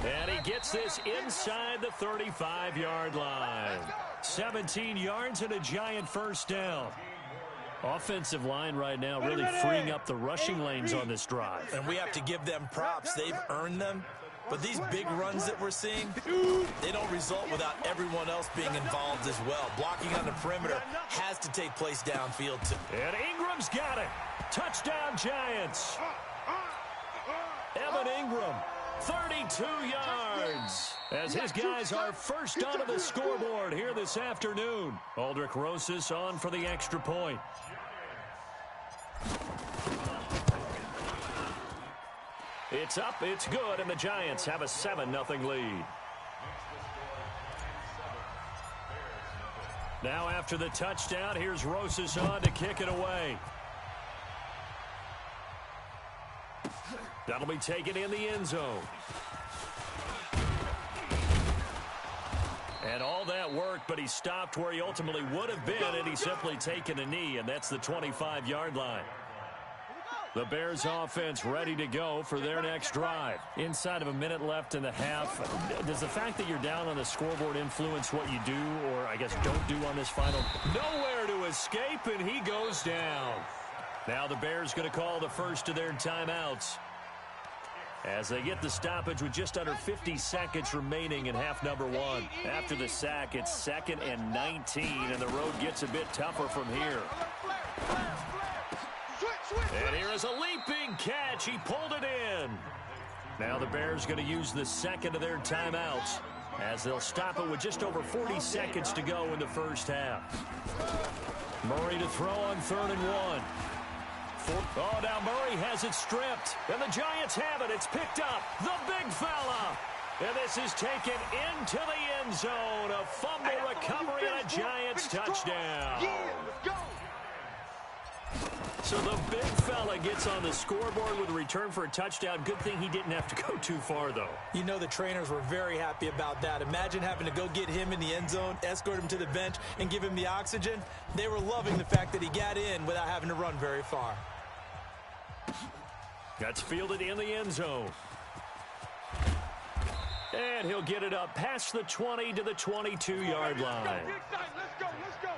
C: And he gets this inside the 35-yard line. 17 yards and a Giant first down. Offensive line right now really freeing up the rushing lanes on this drive.
D: And we have to give them props. They've earned them. But these big runs that we're seeing, they don't result without everyone else being involved as well. Blocking on the perimeter has to take place downfield too.
C: And Ingram's got it. Touchdown Giants. Evan Ingram, 32 yards. As his guys are first onto the scoreboard here this afternoon. Aldrich Rosas on for the extra point. It's up, it's good, and the Giants have a 7-0 lead. Now after the touchdown, here's Rosas on to kick it away. That'll be taken in the end zone. And all that worked, but he stopped where he ultimately would have been, and he's simply taken a knee, and that's the 25-yard line. The Bears offense ready to go for their next drive. Inside of a minute left in the half, does the fact that you're down on the scoreboard influence what you do, or I guess don't do on this final? Nowhere to escape, and he goes down. Now the Bears going to call the first of their timeouts as they get the stoppage with just under 50 seconds remaining in half number 1. After the sack, it's 2nd and 19, and the road gets a bit tougher from here. And here is a leaping catch. He pulled it in. Now the Bears going to use the second of their timeouts as they'll stop it with just over 40 seconds to go in the first half. Murray to throw on 3rd and 1. Oh, now Murray has it stripped. And the Giants have it. It's picked up. The big fella. And this is taken into the end zone. A fumble recovery and a Giants touchdown. So the big fella gets on the scoreboard with a return for a touchdown. Good thing he didn't have to go too far, though.
D: You know the trainers were very happy about that. Imagine having to go get him in the end zone, escort him to the bench, and give him the oxygen. They were loving the fact that he got in without having to run very far.
C: That's fielded in the end zone. And he'll get it up past the 20 to the 22-yard line.
E: Let's go.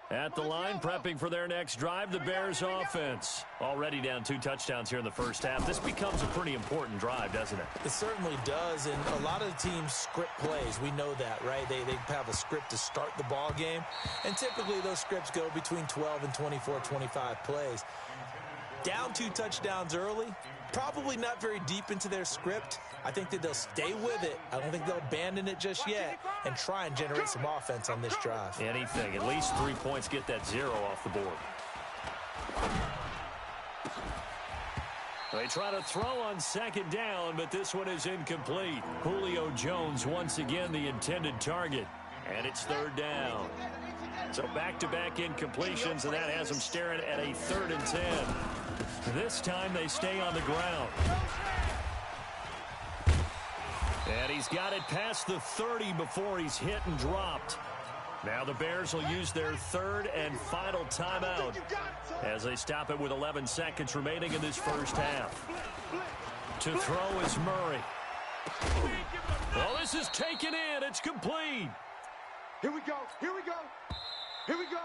C: At the line, prepping for their next drive, the Bears offense. Already down 2 touchdowns here in the first half. This becomes a pretty important drive, doesn't it?
D: It certainly does, and a lot of the teams script plays. We know that, right? They have a script to start the ball game, and typically those scripts go between 12 and 24, 25 plays. down 2 touchdowns early, probably not very deep into their script. I think that they'll stay with it. I don't think they'll abandon it just yet and try and generate some offense on this drive.
C: Anything. At least 3 points, get that 0 off the board. They try to throw on second down, but this one is incomplete. Julio Jones once again the intended target, and it's 3rd down. So back-to-back incompletions, and that has them staring at a 3rd and 10. This time they stay on the ground. And he's got it past the 30 before he's hit and dropped. Now the Bears will use their 3rd and final timeout as they stop it with 11 seconds remaining in this first half. To throw is Murray. Well, this is taken in. It's complete.
E: Here we go. Here we go. Here we go.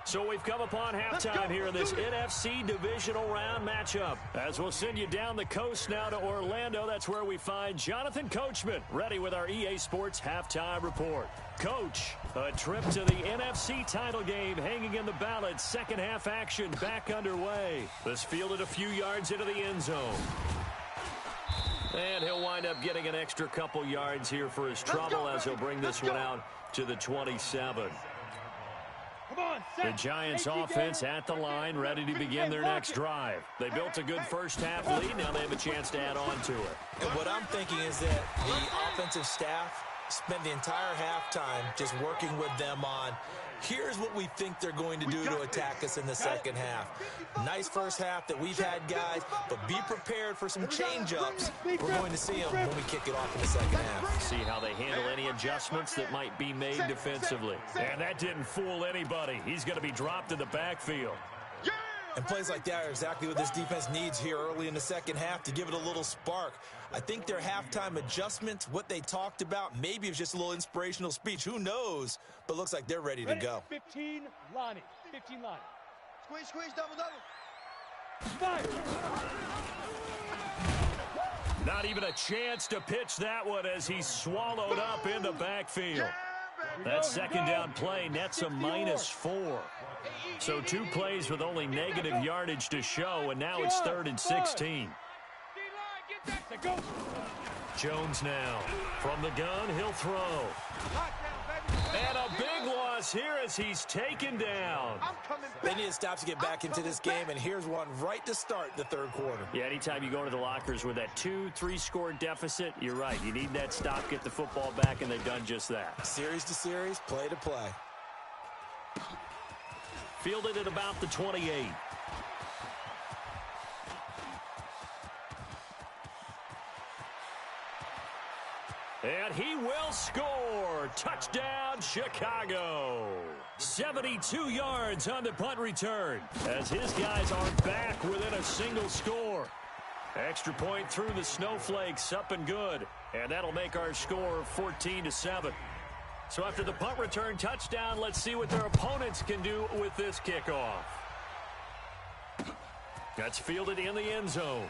C: So we've come upon halftime here in this NFC divisional round matchup. As we'll send you down the coast now to Orlando, that's where we find Jonathan Coachman, ready with our EA Sports halftime report. Coach, a trip to the NFC title game hanging in the balance. Second half action back underway. This fielded a few yards into the end zone. And he'll wind up getting an extra couple yards here for his trouble as he'll bring this one out to the 27. The Giants offense at the line, ready to begin their next drive. They built a good first half lead. Now they have a chance to add on to it.
D: And what I'm thinking is that the offensive staff spent the entire halftime just working with them on, here's what we think they're going to do to attack us in the second half. Nice first half that we've had, guys, but be prepared for some change-ups. We're going to see them when we kick it off in the second half.
C: See how they handle any adjustments that might be made defensively. And that didn't fool anybody. He's going to be dropped in the backfield.
D: And plays like that are exactly what this defense needs here early in the second half to give it a little spark. I think their halftime adjustment, what they talked about, maybe it was just a little inspirational speech. Who knows? But looks like they're ready to go.
P: 15, Lonnie. 15, Lonnie.
E: Squeeze, squeeze, double, double.
P: Fire.
C: Not even a chance to pitch that one as he's swallowed up in the backfield. That second down play nets a -4. So 2 plays with only negative yardage to show, and now it's 3rd and 16. Jones now. From the gun, he'll throw. And a big loss here as he's taken down.
D: They need to stop to get back into this game, and here's one right to start the 3rd quarter.
C: Yeah, anytime you go to the lockers with that 2-3 score deficit, you're right. You need that stop, get the football back, and they've done just that.
D: Series to series, play to play.
C: Fielded at about the 28. And he will score. Touchdown, Chicago. 72 yards on the punt return as his guys are back within a single score. Extra point through the snowflakes, up and good. And that'll make our score 14-7. So after the punt return touchdown, let's see what their opponents can do with this kickoff. That's fielded in the end zone.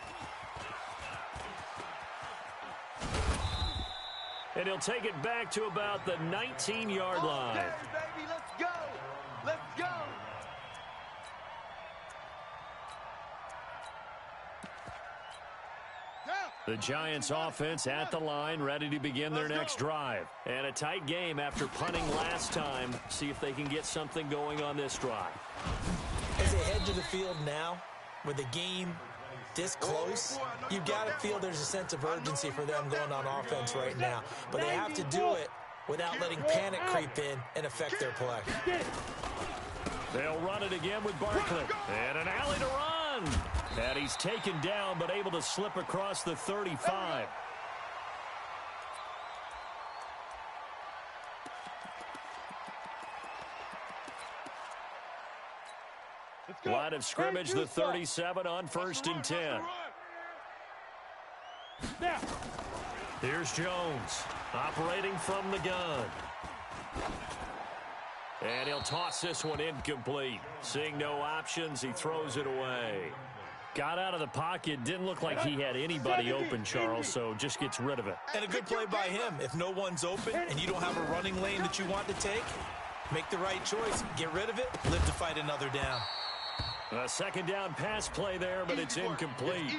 C: And he'll take it back to about the 19-yard line.
E: Okay, baby, let's go. Let's go.
C: The Giants offense at the line, ready to begin their next drive. And a tight game after punting last time. See if they can get something going on this drive.
D: As they head to the field now, with the game this close, you've got to feel there's a sense of urgency for them going on offense right now. But they have to do it without letting panic creep in and affect their play.
C: They'll run it again with Barkley. And an alley to run. And he's taken down, but able to slip across the 35. Line of scrimmage, the 37 on 1st and 10. Here's Jones, operating from the gun. And he'll toss this one incomplete. Seeing no options, he throws it away. Got out of the pocket, didn't look like he had anybody open, Charles, so just gets rid of it.
D: And a good play by him. If no one's open and you don't have a running lane that you want to take, make the right choice. Get rid of it, live to fight another down.
C: A second down pass play there, but it's incomplete.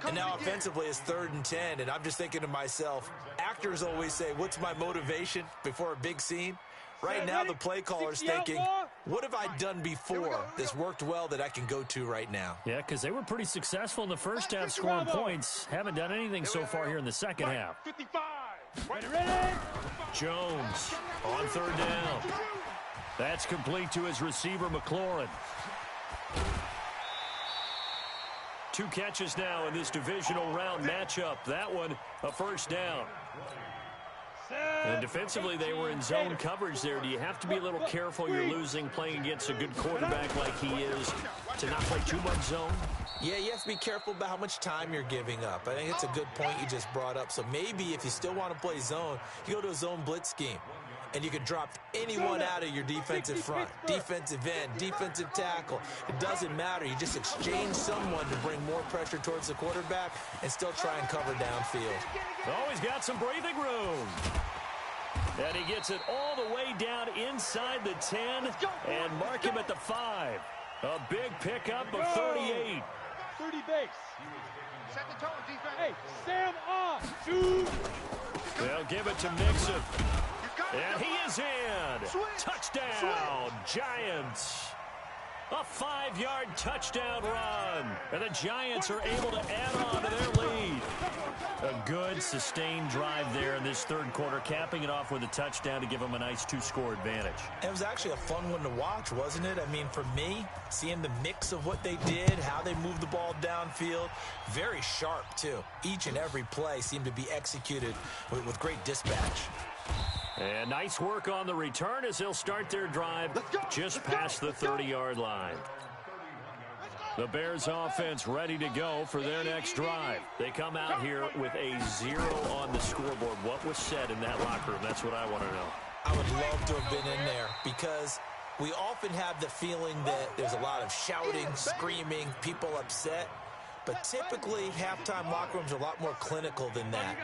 D: And now offensively it's 3rd and 10, and I'm just thinking to myself, actors always say, what's my motivation before a big scene? Right now the play caller's thinking, what have I done before that's worked well that I can go to right now?
C: Yeah, because they were pretty successful in the first half scoring points. Haven't done anything so far here in the second half.
E: 55.
P: Ready.
C: Jones on 3rd down. That's complete to his receiver, McLaurin. 2 catches now in this divisional round matchup. That one, a first down. And defensively, they were in zone coverage there. Do you have to be a little careful? You're losing playing against a good quarterback like he is to not play too much zone?
D: Yeah, you have to be careful about how much time you're giving up. I think it's a good point you just brought up. So maybe if you still want to play zone, you go to a zone blitz scheme. And you can drop anyone out of your defensive front, defensive end, defensive tackle. It doesn't matter. You just exchange someone to bring more pressure towards the quarterback and still try and cover downfield.
C: Oh, he's got some breathing room. And he gets it all the way down inside the 10 and mark him at the 5. A big pickup of 38.
P: 30 base.
E: Set the tone, defense.
P: Hey, Sam off. 2.
C: They'll give it to Mixon. And he is in. Touchdown, Giants. A 5-yard touchdown run. And the Giants are able to add on to their lead. A good, sustained drive there in this 3rd quarter, capping it off with a touchdown to give them a nice 2-score advantage.
D: It was actually a fun one to watch, wasn't it? I mean, for me, seeing the mix of what they did, how they moved the ball downfield, very sharp, too. Each and every play seemed to be executed with great dispatch.
C: And nice work on the return as they'll start their drive just past the 30-yard line. The Bears offense ready to go for their next drive. They come out here with a 0 on the scoreboard. What was said in that locker room? That's what I want to know.
D: I would love to have been in there because we often have the feeling that there's a lot of shouting, screaming, people upset. But typically, halftime locker rooms are a lot more clinical than that.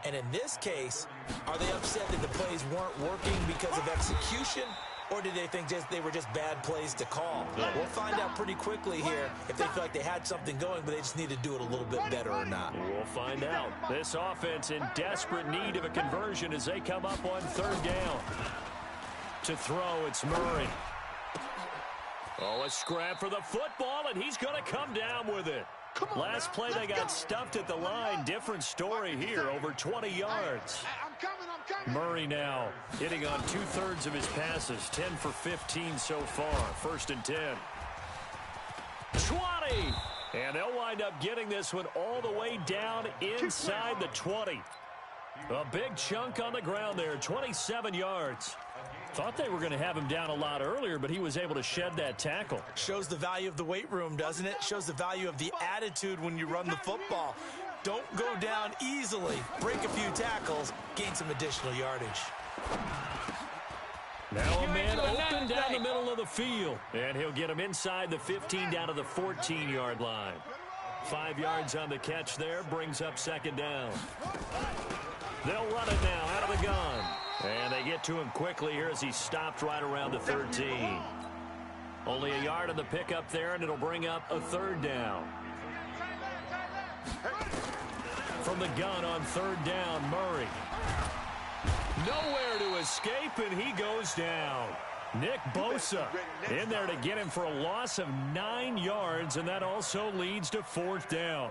D: And in this case, are they upset that the plays weren't working because of execution? Or did they think they were just bad plays to call? We'll find out pretty quickly here if they feel like they had something going, but they just need to do it a little bit better or not.
C: We'll find out. This offense in desperate need of a conversion as they come up on 3rd down. To throw, it's Murray. Oh, a scrap for the football, and he's going to come down with it. Last play, they got stuffed at the line. Different story here, over 20 yards. Murray now hitting on 2/3 of his passes, 10 for 15 so far. 1st and 10. 20! And they'll wind up getting this one all the way down inside the 20. A big chunk on the ground there, 27 yards. Thought they were going to have him down a lot earlier, but he was able to shed that tackle.
D: Shows the value of the weight room, doesn't it? Shows the value of the attitude when you run the football. Don't go down easily. Break a few tackles, gain some additional yardage.
C: Now a man open down the middle of the field, and he'll get him inside the 15 down to the 14-yard line. 5 yards on the catch there, brings up 2nd down. They'll run it now out of the gun. And they get to him quickly here as he stopped right around the 13. Only a yard on the pickup there, and it'll bring up a 3rd down. From the gun on 3rd down, Murray. Nowhere to escape, and he goes down. Nick Bosa in there to get him for a loss of 9 yards, and that also leads to 4th down.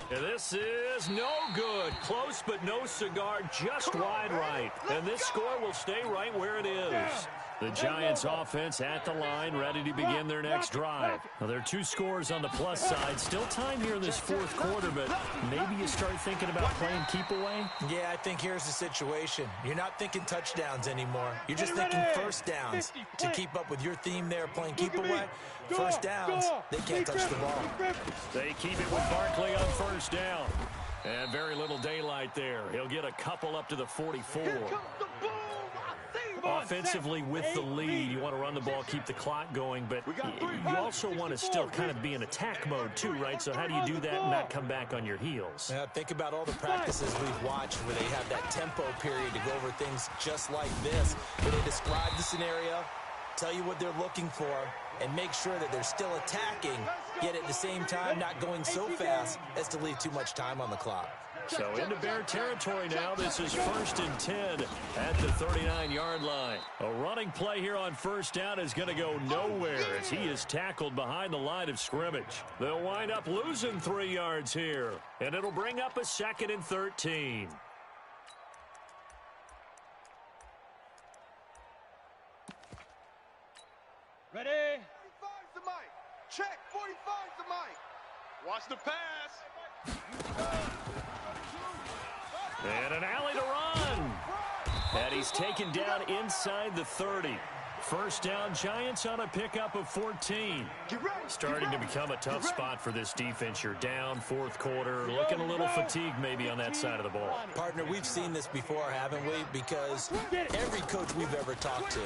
C: This is no good. Close but no cigar, just wide right. And this score will stay right where it is. The Giants offense at the line, ready to begin their next drive. Now, there are 2 scores on the plus side. Still time here in this 4th quarter, but maybe you start thinking about playing keep away?
D: Yeah, I think here's the situation. You're not thinking touchdowns anymore. You're just thinking first downs. To keep up with your theme there, playing keep away, first downs, they can't touch the ball.
C: They keep it with Barkley on 1st down. And very little daylight there. He'll get a couple up to the 44. Offensively with the lead, you want to run the ball, keep the clock going, but you also want to still kind of be in attack mode too, right? So how do you do that and not come back on your heels?
D: Yeah, think about all the practices we've watched where they have that tempo period to go over things just like this, where they describe the scenario, tell you what they're looking for, and make sure that they're still attacking, yet at the same time not going so fast as to leave too much time on the clock.
C: So into Bear territory now. This is 1st and 10 at the 39-yard line. A running play here on first down is going to go nowhere as he is tackled behind the line of scrimmage. They'll wind up losing 3 yards here, and it'll bring up a 2nd and 13.
P: Ready?
E: 45's the mic. Check. 45's the mic. Watch the pass.
C: And an alley to run. And he's taken down inside the 30. First down, Giants on a pickup of 14. Starting to become a tough spot for this defense. You're down, fourth quarter, looking a little fatigued maybe on that side of the ball.
D: Partner, we've seen this before, haven't we? Because every coach we've ever talked to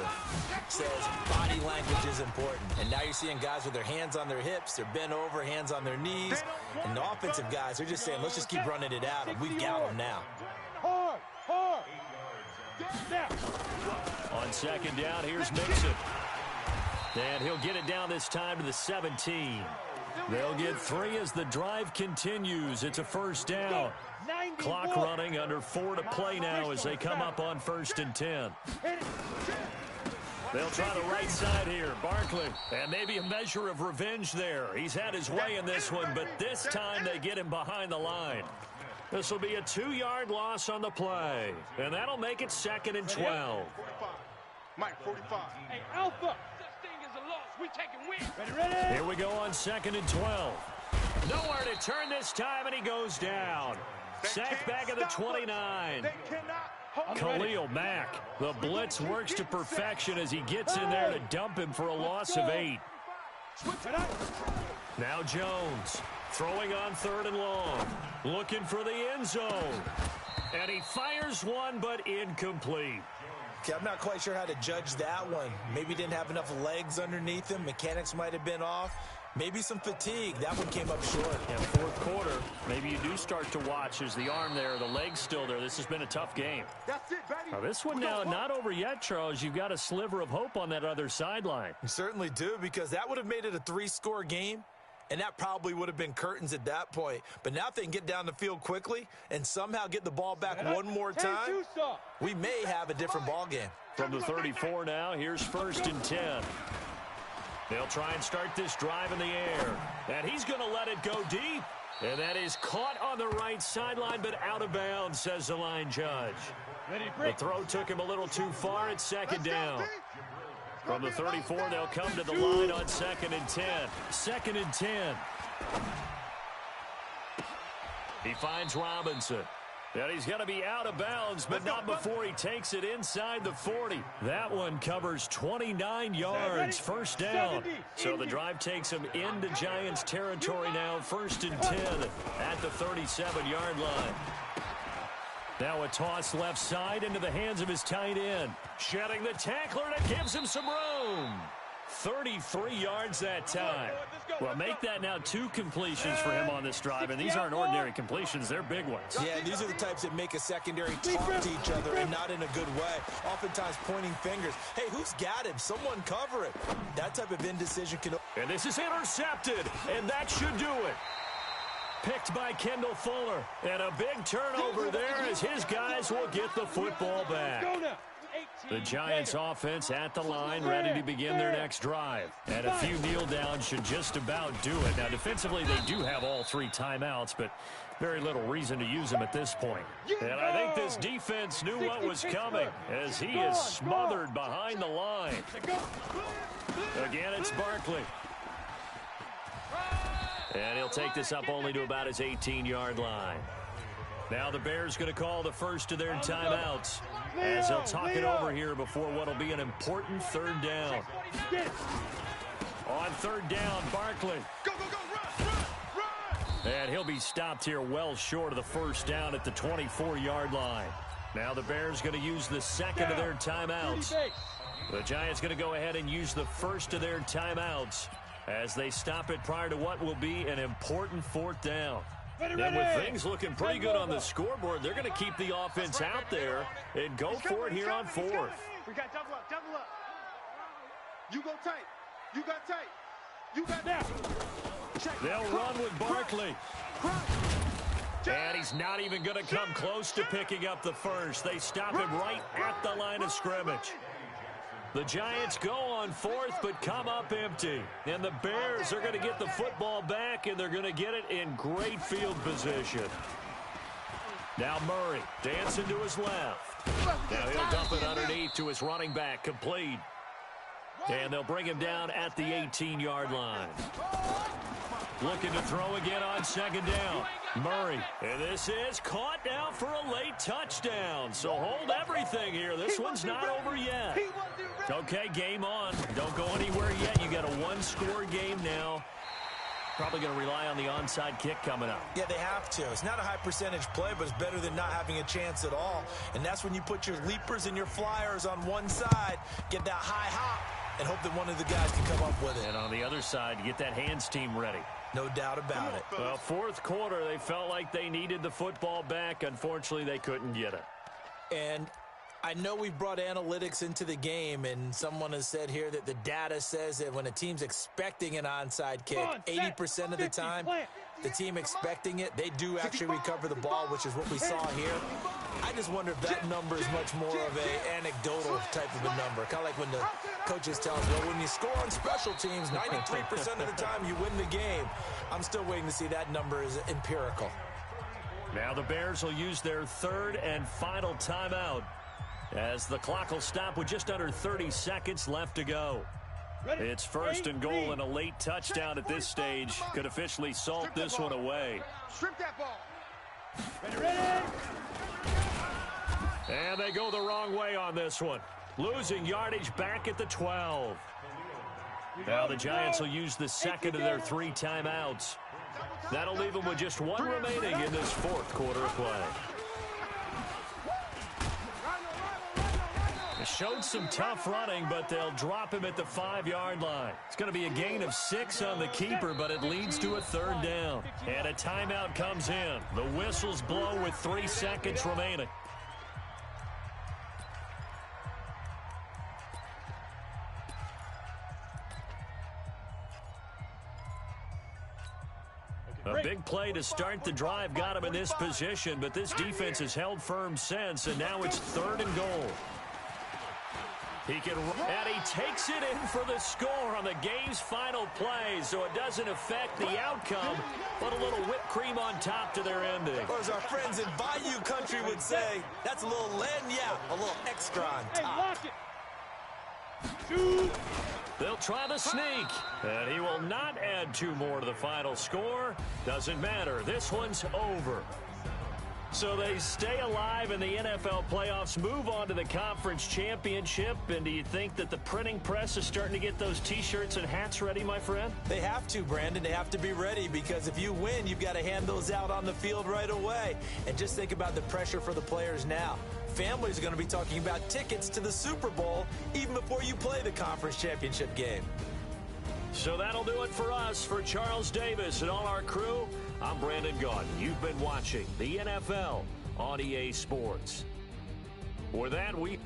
D: says body language is important. And now you're seeing guys with their hands on their hips, they're bent over, hands on their knees. And the offensive guys are just saying, let's just keep running it out, and we've got them now.
P: Hard.
C: On second down, here's Mixon. And he'll get it down this time to the 17. They'll get 3 as the drive continues. It's a first down. Clock running, under 4 to play now as they come up on 1st and 10. They'll try the right side here. Barkley, and maybe a measure of revenge there. He's had his way in this one, but this time they get him behind the line. This will be a 2-yard loss on the play, and that'll make it 2nd and 12.
E: Mike, 45.
P: Hey, Alpha. Such thing as a loss. We taking wins. Ready?
C: Here we go on 2nd and 12. Nowhere to turn this time, and he goes down. Sacked back at the 29. Khalil Mack. The blitz works to perfection as he gets in there to dump him for a loss of 8. Now Jones. Throwing on 3rd and long. Looking for the end zone. And he fires one, but incomplete.
D: Okay, I'm not quite sure how to judge that one. Maybe didn't have enough legs underneath him. Mechanics might have been off. Maybe some fatigue. That one came up short.
C: And fourth quarter, maybe you do start to watch as the arm there, the leg's still there. This has been a tough game.
E: That's it, baby.
C: Now, this one now not over yet, Charles. You've got a sliver of hope on that other sideline.
D: You certainly do, because that would have made it a 3-score game. And that probably would have been curtains at that point. But now if they can get down the field quickly and somehow get the ball back one more time, we may have a different ball game.
C: From the 34 now, here's 1st and 10. They'll try and start this drive in the air. And he's going to let it go deep. And that is caught on the right sideline, but out of bounds, says the line judge. The throw took him a little too far at 2nd down. From the 34, they'll come to the line on 2nd and 10. 2nd and 10. He finds Robinson. And he's going to be out of bounds, but not before he takes it inside the 40. That one covers 29 yards, first down. So the drive takes him into Giants territory now, 1st and 10 at the 37-yard line. Now a toss left side into the hands of his tight end. Shedding the tackler, and it gives him some room. 33 yards that time. Well, make that now 2 completions for him on this drive, and these aren't ordinary completions. They're big ones.
D: Yeah, these are the types that make a secondary talk to each other, and not in a good way. Oftentimes pointing fingers. Hey, who's got him? Someone cover it. That type of indecision can...
C: And this is intercepted, and that should do it. Picked by Kendall Fuller. And a big turnover there as his guys will get the football back. The Giants offense at the line, ready to begin their next drive. And a few kneel downs should just about do it. Now, defensively, they do have all 3 timeouts, but very little reason to use them at this point. And I think this defense knew what was coming as he is smothered behind the line. Again, it's Barkley. And he'll take this up only to about his 18-yard line. Now the Bears going to call the first of their timeouts as they'll talk it over here before what will be an important 3rd down. On 3rd down, Barkley.
E: Go, run!
C: And he'll be stopped here well short of the first down at the 24-yard line. Now the Bears going to use the second of their timeouts. The Giants going to go ahead and use the first of their timeouts as they stop it prior to what will be an important fourth down. And with things looking pretty good on the scoreboard, they're going to keep the offense out there and go for it here on fourth.
E: We got double up, double up. You go tight. You got tight. You got now.
C: They'll run with Barkley. And he's not even going to come close to picking up the first. They stop him right at the line of scrimmage. The Giants go on fourth, but come up empty. And the Bears are going to get the football back, and they're going to get it in great field position. Now Murray dancing to his left. Now he'll dump it underneath to his running back, complete. And they'll bring him down at the 18-yard line. Looking to throw again on second down. Murray. And this is caught now for a late touchdown. So hold everything here. This one's not over yet. Okay, game on. Don't go anywhere yet. You got a one-score game now. Probably going to rely on the onside kick coming up.
D: Yeah, they have to. It's not a high percentage play, but it's better than not having a chance at all. And that's when you put your leapers and your flyers on one side, get that high hop, and hope that one of the guys can come up with it.
C: And on the other side, you get that hands team ready.
D: No doubt about it.
C: Well, fourth quarter, they felt like they needed the football back. Unfortunately, they couldn't get it.
D: And I know we've brought analytics into the game, and someone has said here that the data says that when a team's expecting an onside kick, 80% of the time, the team expecting it, they do actually recover the ball, which is what we saw here. I just wonder if that number is much more of an anecdotal type of a number. Kind of like when the coaches tell us, well, when you score on special teams, 93% of the time you win the game. I'm still waiting to see that number is empirical.
C: Now the Bears will use their third and final timeout as the clock will stop with just under 30 seconds left to go. It's first and goal, and a late touchdown at this stage could officially salt this one away.
E: Strip that ball.
P: Ready.
C: And they go the wrong way on this one. Losing yardage back at the 12. Now the Giants will use the second of their three timeouts. That'll leave them with just one remaining in this fourth quarter of play. They showed some tough running, but they'll drop him at the 5-yard line. It's going to be a gain of 6 on the keeper, but it leads to a third down. And a timeout comes in. The whistles blow with 3 seconds remaining. A big play to start the drive got him in this position, but this defense has held firm since, and now it's third and goal. And he takes it in for the score on the game's final play, so it doesn't affect the outcome, but a little whipped cream on top to their ending.
D: Or as our friends in Bayou Country would say, that's a little lagniappe, a little extra on top.
C: They'll try the sneak, and he will not add 2 more to the final score. Doesn't matter. This one's over. So they stay alive in the NFL playoffs, move on to the conference championship. And do you think that the printing press is starting to get those T-shirts and hats ready, my friend?
D: They have to, Brandon. They have to be ready because if you win, you've got to hand those out on the field right away. And just think about the pressure for the players now. Families are going to be talking about tickets to the Super Bowl even before you play the conference championship game.
C: So that'll do it for us. For Charles Davis and all our crew, I'm Brandon Gaudin. You've been watching the NFL on EA Sports. For that, we...